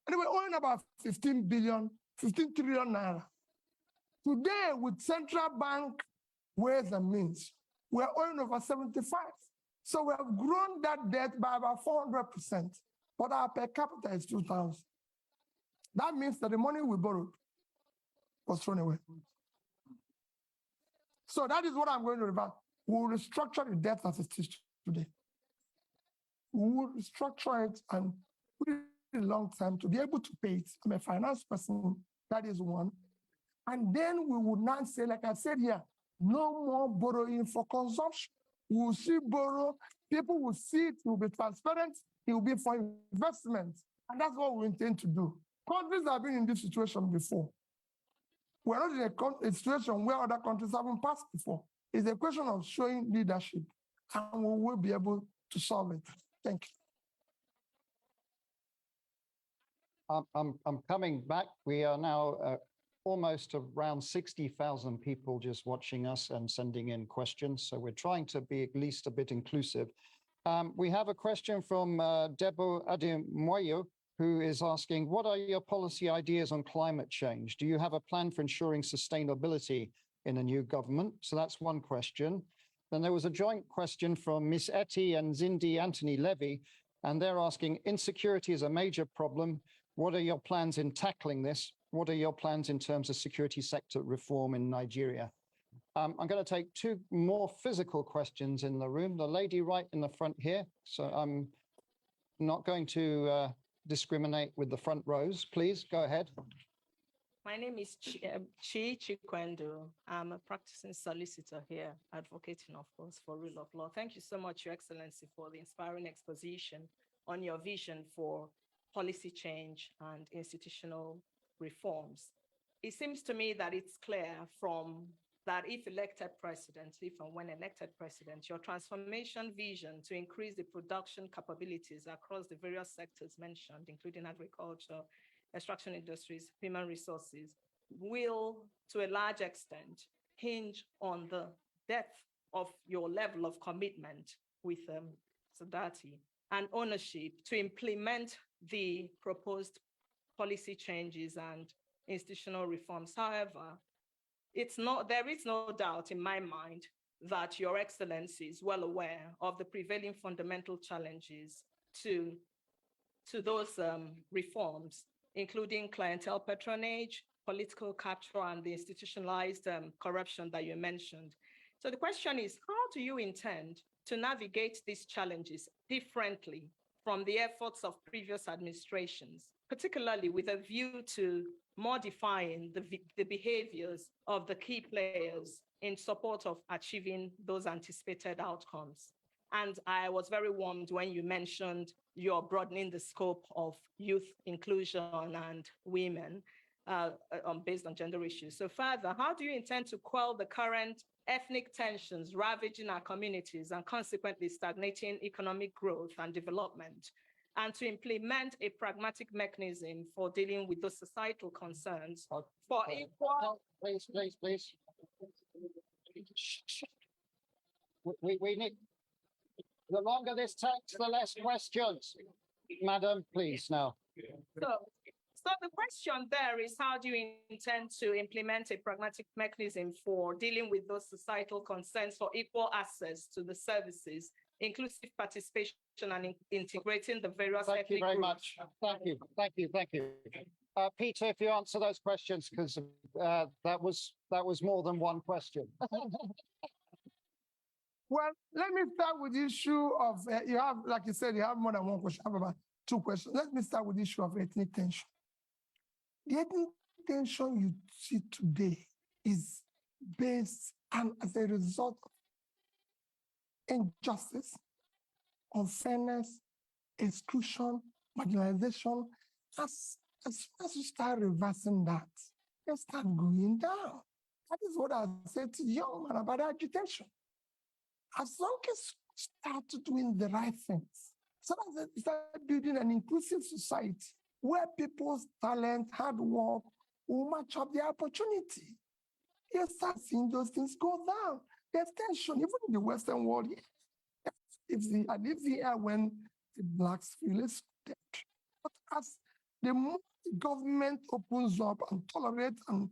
And we're owing about 15 trillion naira. Today, with central bank ways and means, we're owing over 75. So we have grown that debt by about 400%, but our per capita is 2,000. That means that the money we borrowed was thrown away. So that is what I'm going to revert. We will restructure the debt as it is today. We will restructure it and put it in a long time to be able to pay it. I'm a finance person, that is one. And then we would not say, like I said here, no more borrowing for consumption. We will see borrow, people will see it, it will be transparent, it will be for investment. And that's what we intend to do. Countries have been in this situation before. We're not in a situation where other countries haven't passed before. It's a question of showing leadership. and we will be able to solve it. Thank you. I'm coming back. We are now almost around 60,000 people just watching us and sending in questions. So we're trying to be at least a bit inclusive. We have a question from Debo Ademoyo, who is asking, what are your policy ideas on climate change? Do you have a plan for ensuring sustainability in a new government? So that's one question. Then there was a joint question from Miss Etty and Zindi Anthony Levy, and they're asking, insecurity is a major problem. What are your plans in tackling this? What are your plans in terms of security sector reform in Nigeria? I'm going to take two more physical questions in the room. The lady right in the front here. So I'm not going to discriminate with the front rows. Please go ahead. My name is Chi Chikwendo. I'm a practicing solicitor here, advocating, of course, for rule of law. Thank you so much, Your Excellency, for the inspiring exposition on your vision for policy change and institutional reforms. It seems to me that it's clear from that if elected president, if and when elected president, your transformation vision to increase the production capabilities across the various sectors mentioned, including agriculture, extraction industries, human resources, will, to a large extent, hinge on the depth of your level of commitment with Sadati and ownership to implement the proposed policy changes and institutional reforms. However, there is no doubt in my mind that Your Excellency is well aware of the prevailing fundamental challenges to those reforms, including clientele patronage, political capture, and the institutionalized corruption that you mentioned. So the question is, how do you intend to navigate these challenges differently from the efforts of previous administrations, particularly with a view to modifying the behaviors of the key players in support of achieving those anticipated outcomes? And I was very warmed when you mentioned you're broadening the scope of youth inclusion and women based on gender issues. So further, how do you intend to quell the current ethnic tensions ravaging our communities and consequently stagnating economic growth and development, and to implement a pragmatic mechanism for dealing with those societal concerns for equal... Please. We need... The longer this takes, the less questions. Madam, please, now. So the question there is, how do you intend to implement a pragmatic mechanism for dealing with those societal concerns for equal access to the services, inclusive participation, and integrating the various ethnic groups? Thank you very much. Thank you. Peter, if you answer those questions, because that was more than one question. Well, let me start with the issue of, you have, like you said, you have more than one question. I have about two questions. Let me start with the issue of ethnic tension. The ethnic tension you see today is based and as a result of injustice, unfairness, exclusion, marginalization. As you start reversing that, they start going down. That is what I said to the young man about agitation. As long as we start doing the right things, so that we start building an inclusive society where people's talent, hard work will match up their opportunity, you start seeing those things go down. There's tension, even in the Western world. I live here when the blacks feel excluded. But as the more the government opens up and tolerates and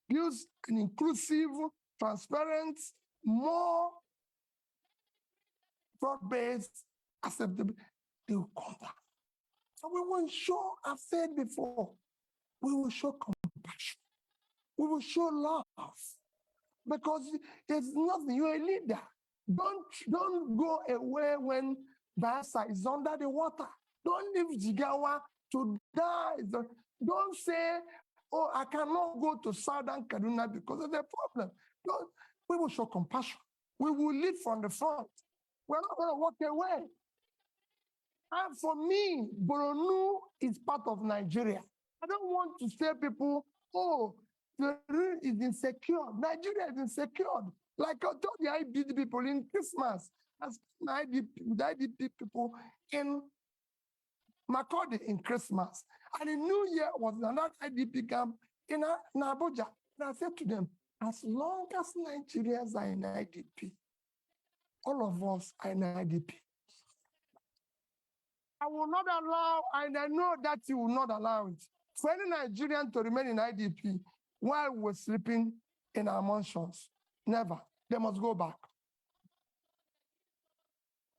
builds an inclusive, transparent, more broad-based, acceptable, they will come down. So we will show, I've said before, we will show compassion. We will show love. Because there's nothing, you're a leader. Don't go away when Basa is under the water. Don't leave Jigawa to die. Don't say, oh, I cannot go to Southern Kaduna because of the problem. We will show compassion. We will lead from the front. We're not going to walk away. And for me, Borno is part of Nigeria. I don't want to say people, oh, the room is insecure. Nigeria is insecure. Like I told you, I beat people in Christmas. as IDP people in Makurdi in Christmas. And the New Year was another IDP camp in Abuja. And I said to them, as long as Nigerians are in IDP, all of us are in IDP. I will not allow, and I know that you will not allow it, for any Nigerian to remain in IDP while we're sleeping in our mansions. Never. They must go back.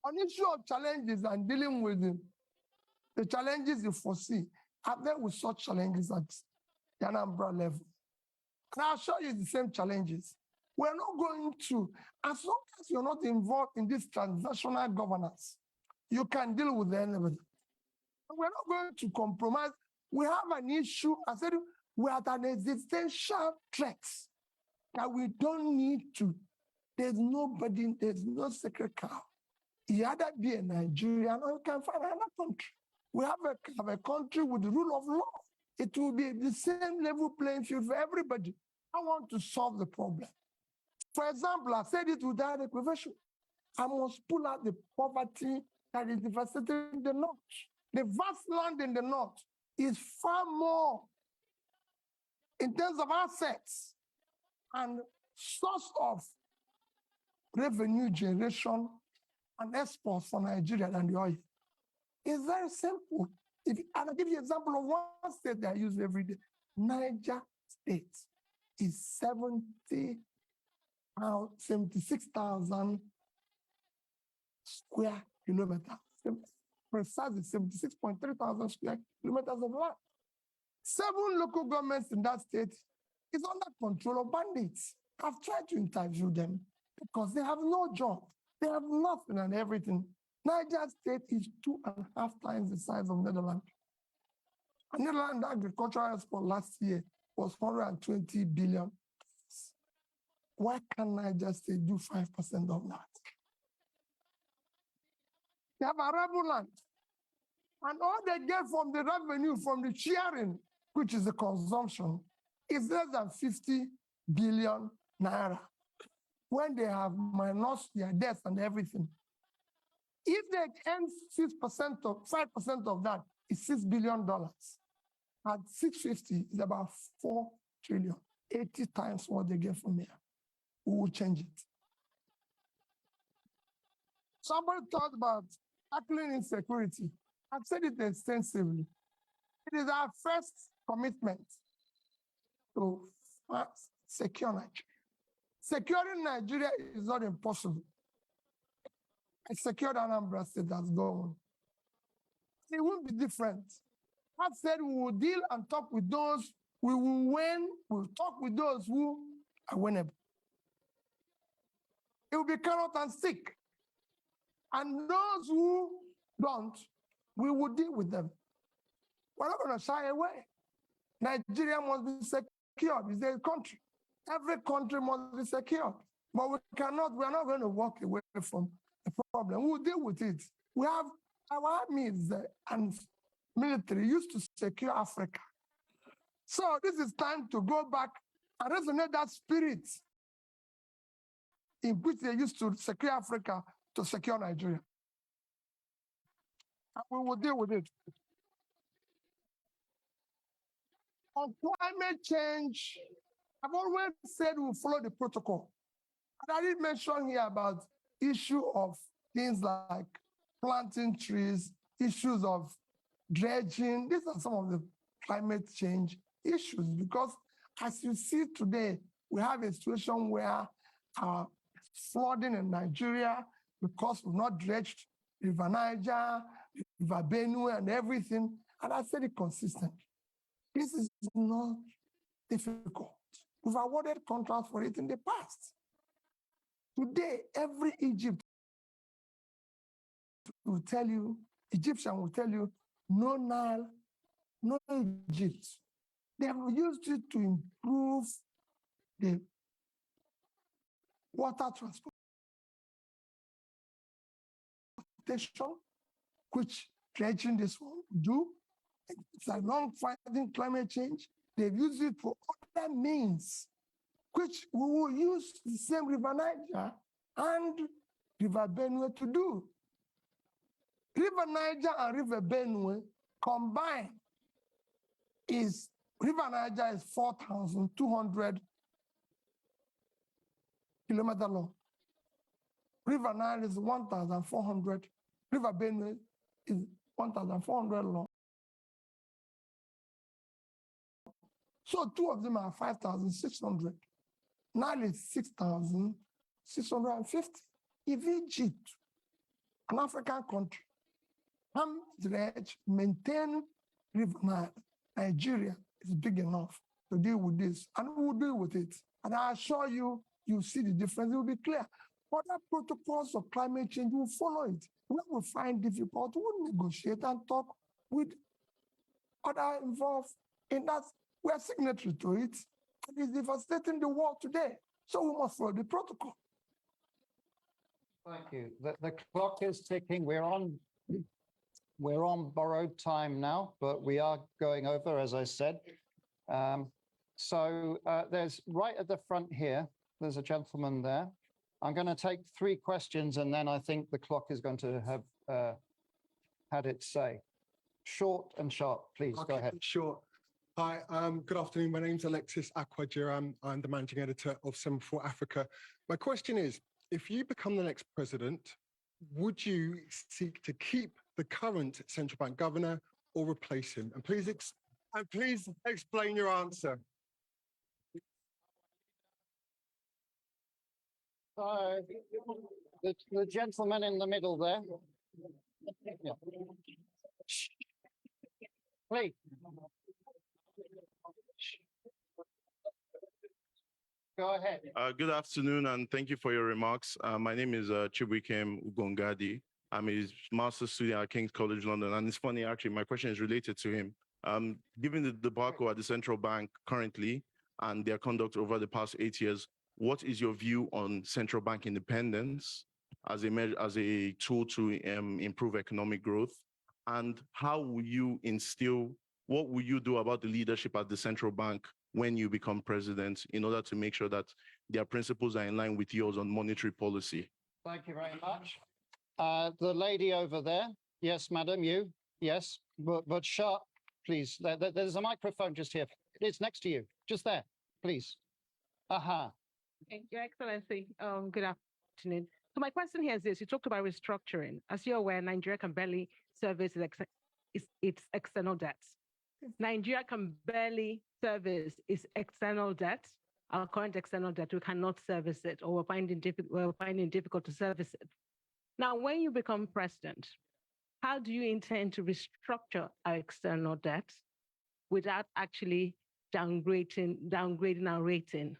On issue of challenges and dealing with them, the challenges you foresee, I've dealt with such challenges at the Anambra level. And I'll show you the same challenges. We're not going to, as long as you're not involved in this transnational governance, you can deal with anybody. We're not going to compromise. We have an issue. I said we are at an existential threat that we don't need to. There's nobody, there's no sacred cow. You either be a Nigerian or you can find another country. We have a country with the rule of law. It will be the same level playing field for everybody. I want to solve the problem. For example, I said it without equivocation. I must pull out the poverty that is devastating the north. The vast land in the north is far more in terms of assets and source of revenue generation and exports for Nigeria than the oil. It's very simple. I'll give you an example of one state that I use every day. Niger State is 76,000 square kilometers. Precisely 76.3 thousand square kilometers of land. 7 local governments in that state is under control of bandits. I've tried to interview them because they have no job. They have nothing and everything. Niger State is 2.5 times the size of Netherlands. And Netherlands agricultural export last year was 120 billion. Why can't Niger State do 5% of that? They have arable land. And all they get from the revenue, from the sharing, which is the consumption, is less than 50 billion naira. When they have minus their debts and everything. If they earn 6% of 5% of that is $6 billion. At 650 is about 4 trillion, 80 times what they get from here. We will change it. Somebody talked about tackling insecurity. I've said it extensively. It is our first commitment to secure Nigeria. Securing Nigeria is not impossible. A secured Anambra State has gone. It won't be different. I've said we will deal and talk with those we will win. We'll talk with those who are winnable. It will be carrot and stick. And those who don't, we will deal with them. We're not going to shy away. Nigeria must be secured. It's a country. Every country must be secured. But we're not going to walk away from the problem. We'll deal with it. We have our armies and military used to secure Africa. So this is time to go back and resonate that spirit in which they used to secure Africa to secure Nigeria. And we will deal with it. On climate change, I've always said we'll follow the protocol. And I did mention here about issue of things like planting trees, issues of dredging. These are some of the climate change issues because as you see today, we have a situation where flooding in Nigeria because we've not dredged River Niger, River Benue and everything. And I said it consistently. This is not difficult. We've awarded contracts for it in the past. Today, every Egypt will tell you, Egyptian will tell you, no Nile, no Egypt. They have used it to improve the water transportation, which dredging this one do. It's a long-fighting climate change. They've used it for other means, which we will use the same River Niger and River Benue to do. River Niger and River Benue combined is, River Niger is 4,200 kilometers long. River Nile is 1,400. River Benue is 1,400 long. So two of them are 5,600. Nile is 6,650. If Egypt, an African country, can maintain River Nile, Nigeria is big enough to deal with this, and we will deal with it. And I assure you, you see the difference, it will be clear. Other protocols of climate change will follow it. When we find difficult, we'll negotiate and talk with other involved in that. We are signatory to it. It is devastating the world today. So we must follow the protocol. Thank you. The clock is ticking. We're on borrowed time now, but we are going over, as I said. There's right at the front here, there's a gentleman there. I'm going to take 3 questions, and then I think the clock is going to have had its say. Short and sharp, please. Okay, go ahead. Sure. Hi, good afternoon. My name's Alexis Akwajiram. I'm the managing editor of Semaphore Africa. My question is, if you become the next president, would you seek to keep the current central bank governor or replace him? And please explain your answer. The gentleman in the middle there. Yeah. Please. Go ahead. Good afternoon, and thank you for your remarks. My name is Chibuikem Ugongadi. I'm a master's student at King's College London, and it's funny, actually, my question is related to him. Given the debacle at the central bank currently and their conduct over the past 8 years, what is your view on central bank independence as a tool to improve economic growth? And how will you what will you do about the leadership at the central bank when you become president in order to make sure that their principles are in line with yours on monetary policy? Thank you very much. The lady over there. Yes, madam, you. Yes, but sharp, please. There's a microphone just here. It's next to you, just there, please. Aha. Your Excellency, good afternoon. So my question here is this: you talked about restructuring. As you're aware, Nigeria can barely service its external debt. Nigeria can barely service its external debt. Our current external debt, we cannot service it, or we're finding difficult to service it. Now, when you become president, how do you intend to restructure our external debt without actually downgrading our rating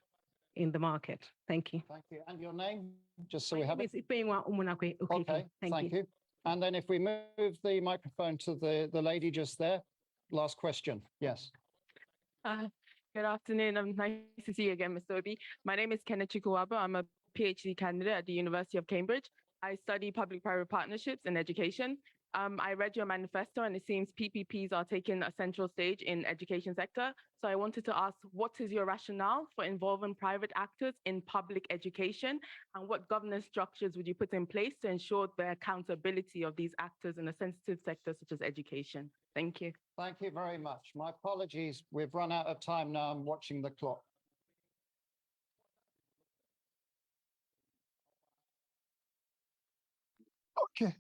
in the market? Thank you. Thank you. And your name, just so we have it. Okay, thank you. And then if we move the microphone to the lady just there, last question. Yes. Good afternoon. Nice to see you again, Mr. Obi. My name is Kenneth Chukwuwaba. I'm a PhD candidate at the University of Cambridge. I study public-private partnerships in education. I read your manifesto, and it seems PPPs are taking a central stage in education sector. So I wanted to ask, what is your rationale for involving private actors in public education, and what governance structures would you put in place to ensure the accountability of these actors in a sensitive sector such as education? Thank you. Thank you very much. My apologies. We've run out of time now. I'm watching the clock. Okay.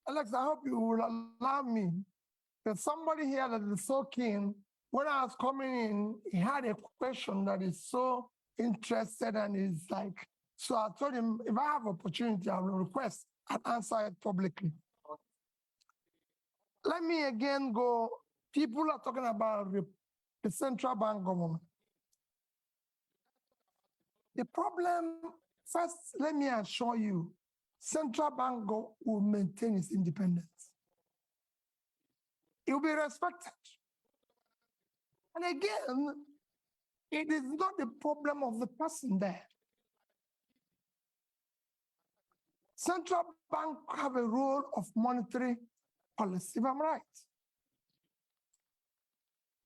Alex, I hope you will allow me. There's somebody here that is so keen. When I was coming in, he had a question that is so interested and is like, so I told him, if I have opportunity, I will request and answer it publicly. Let me again go. People are talking about the central bank government. The problem, first, let me assure you, central bank will maintain its independence. It will be respected. And again, it is not the problem of the person there. Central bank have a role of monetary policy, if I'm right.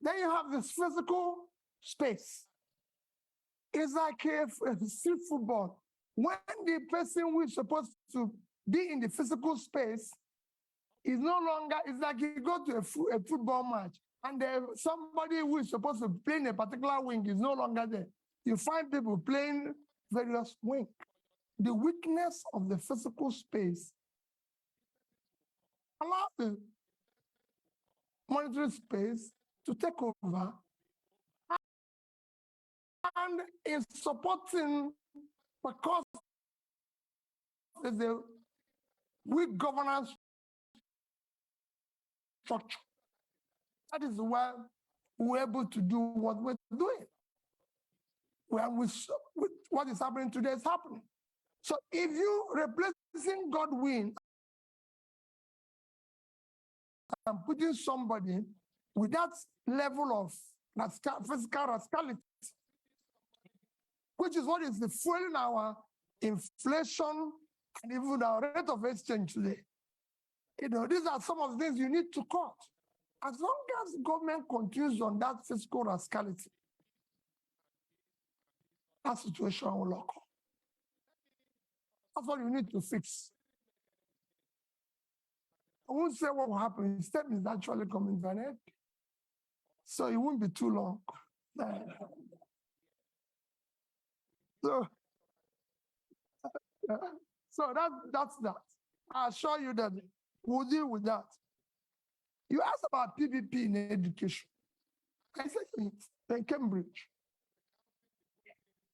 Then you have this physical space. It's like a street football. when the person who is supposed to be in the physical space is no longer, it's like you go to a football match and somebody who is supposed to play in a particular wing is no longer there. You find people playing various wings. The weakness of the physical space allows the monetary space to take over, and in supporting, because there's a weak governance structure. That is why we're able to do what we're doing. What is happening today is happening. So if you replacing Godwin and putting somebody with that level of physical rascality, which is what is fueling our inflation and even our rate of exchange today. These are some of the things you need to cut. As long as government continues on that fiscal rascality, that situation will occur. That's what you need to fix. I won't say what will happen. The step is actually coming to an end. So it won't be too long. So that's that. I assure you that we'll deal with that. You asked about PPP in education. I said in Cambridge.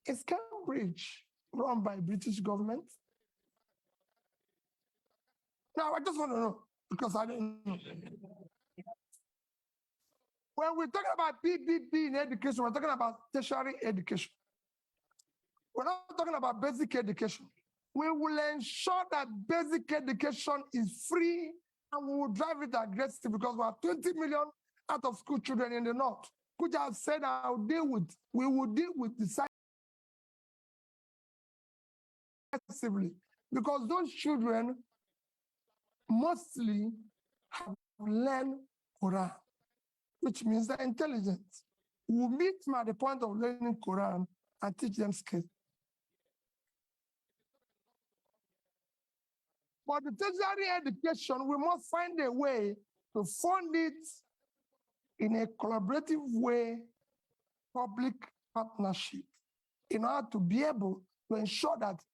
Is Cambridge run by British government? Now, I just want to know, because I didn't know. When we're talking about PPP in education, we're talking about tertiary education. We're not talking about basic education. We will ensure that basic education is free, and we will drive it aggressive, because we have 20 million out of school children in the north, which I've said we will deal with decisively, because those children mostly have learned Quran, which means they're intelligent. We'll meet them at the point of learning Quran and teach them skills. For the tertiary education, we must find a way to fund it in a collaborative way, public partnership, in order to be able to ensure that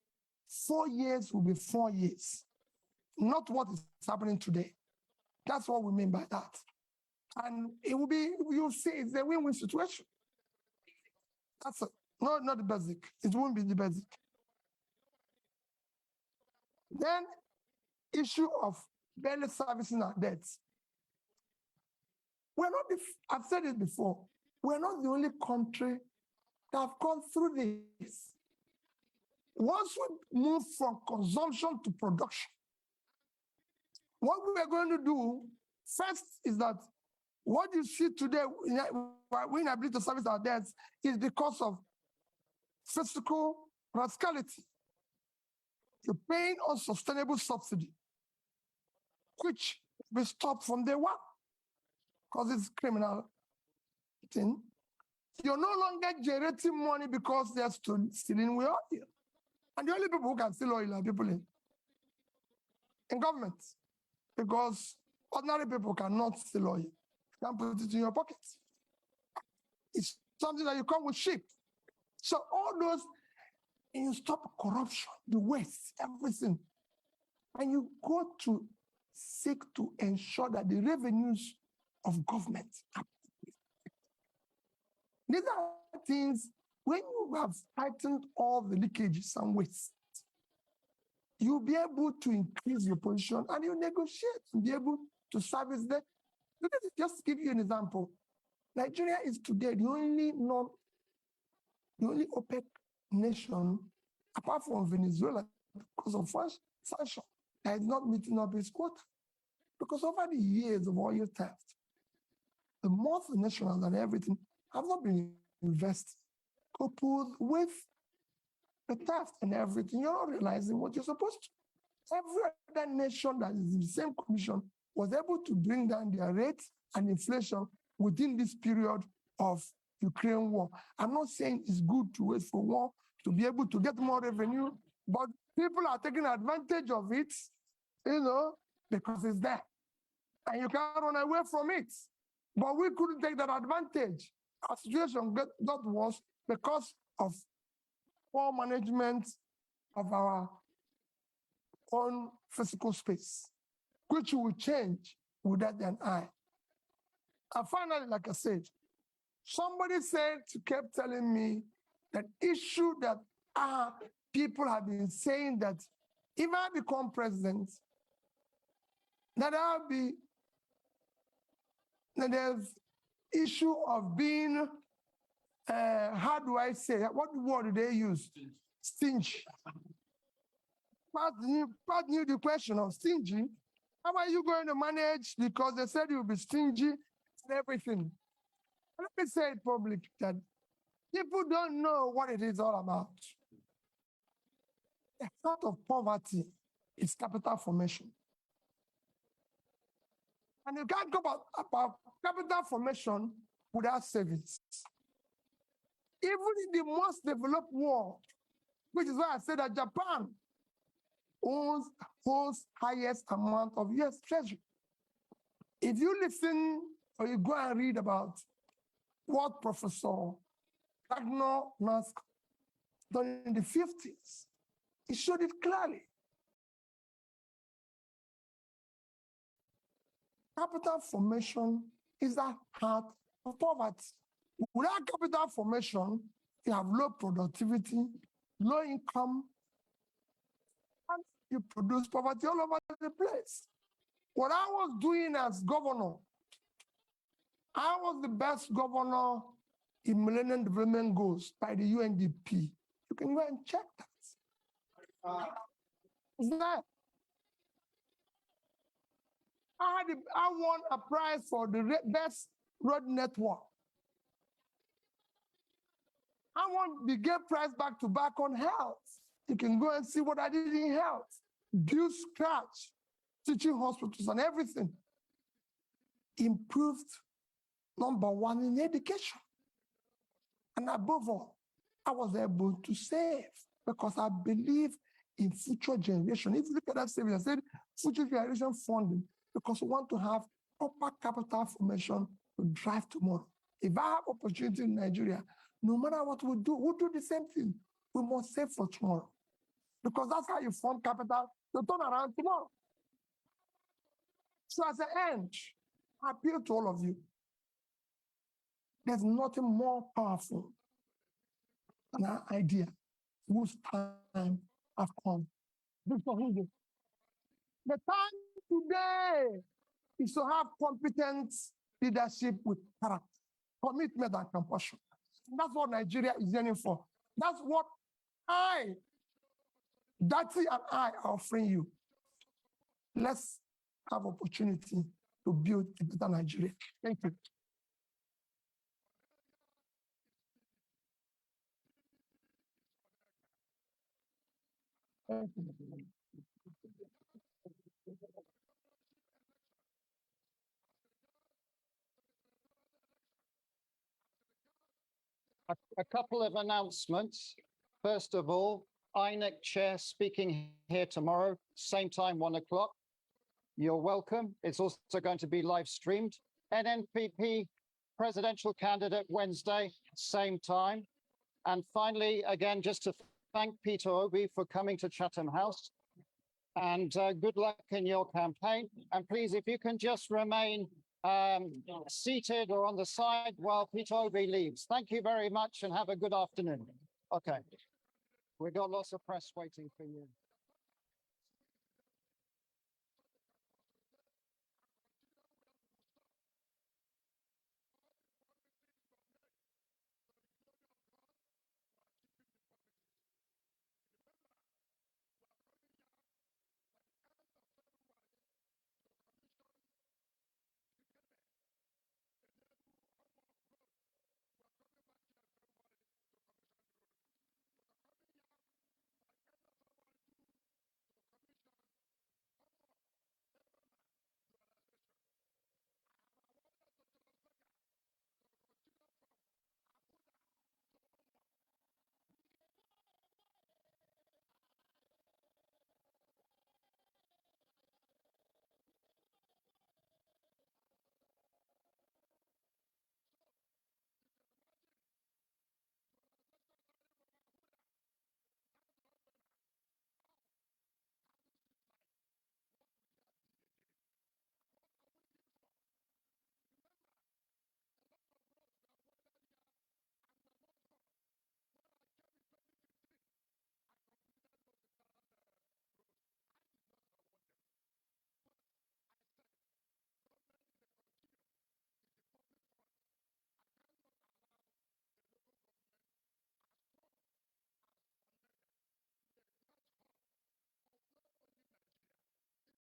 4 years will be 4 years, not what is happening today. That's what we mean by that. And it will be, you'll see, it's a win-win situation. That's it. No, not the basic. It won't be the basic. Then, issue of barely servicing our debts. We're not, I've said it before, we're not the only country that have gone through this. Once we move from consumption to production, what we are going to do first is that what you see today, we're inability to service our debts, is because of fiscal rascality. You're paying unsustainable subsidy, which we stop from day one, because it's criminal thing. You're no longer generating money because they're stealing oil. And the only people who can steal oil are people in government, because ordinary people cannot steal oil. You can't put it in your pocket. It's something that you come with sheep. So all those, and you stop corruption, the waste, everything. And you go to seek to ensure that the revenues of government are. These are things, when you have tightened all the leakages and waste, you'll be able to increase your position and you negotiate and be able to service that. Just to give you an example, Nigeria is today the only OPEC nation, apart from Venezuela, because of sanction, that is not meeting up its quota. Because over the years of oil theft, the multinationals and everything have not been invested, coupled with the theft and everything. You're not realizing what you're supposed to. Every other nation that is in the same commission was able to bring down their rates and inflation within this period of Ukraine war. I'm not saying it's good to wait for war to be able to get more revenue But people are taking advantage of it, because it's there. And you can't run away from it. But we couldn't take that advantage. Our situation got worse because of poor management of our own physical space, which will change with that and I. And finally, like I said, somebody kept telling me that issue that people have been saying that if I become president, that there's issue of being, how do I say, what word do they use? Stingy. Pat knew the question of stingy. How are you going to manage? Because they said you'll be stingy and everything. Let me say it publicly that people don't know what it is all about. The heart of poverty is capital formation. And you can't go about capital formation without savings. Even in the most developed world, which is why I said that Japan holds highest amount of US treasury. If you listen or you go and read about what Professor Ragnar Nask done in the 50s, he showed it clearly. Capital formation is the heart of poverty. Without capital formation, you have low productivity, low income, and you produce poverty all over the place. What I was doing as governor, I was the best governor in Millennium Development Goals by the UNDP. You can go and check that. It's there. I won a prize for the best road network. I won the Gate Prize back to back on health. You can go and see what I did in health. Build scratch, teaching hospitals and everything. Improved #1 in education. And above all, I was able to save because I believe in future generation. If you look at that savings, I said future generation funding, because we want to have proper capital formation to drive tomorrow. If I have opportunity in Nigeria, no matter what we do, we'll do the same thing. We must save for tomorrow. Because that's how you form capital to turn around tomorrow. So as an end, I appeal to all of you. There's nothing more powerful than our idea whose time have come. The time today is to have competent leadership with character, commitment, and compassion. And that's what Nigeria is yearning for. That's what Dati and I are offering you. Let's have opportunity to build a better Nigeria. Thank you. Thank you. A couple of announcements. First of all, INEC chair speaking here tomorrow, same time, 1 o'clock. You're welcome. It's also going to be live streamed. NNPP presidential candidate Wednesday, same time. And finally, again, just to thank Peter Obi for coming to Chatham House. And good luck in your campaign. And please, if you can just remain seated or on the side while Peter Obi leaves. Thank you very much and have a good afternoon. Okay. We've got lots of press waiting for you.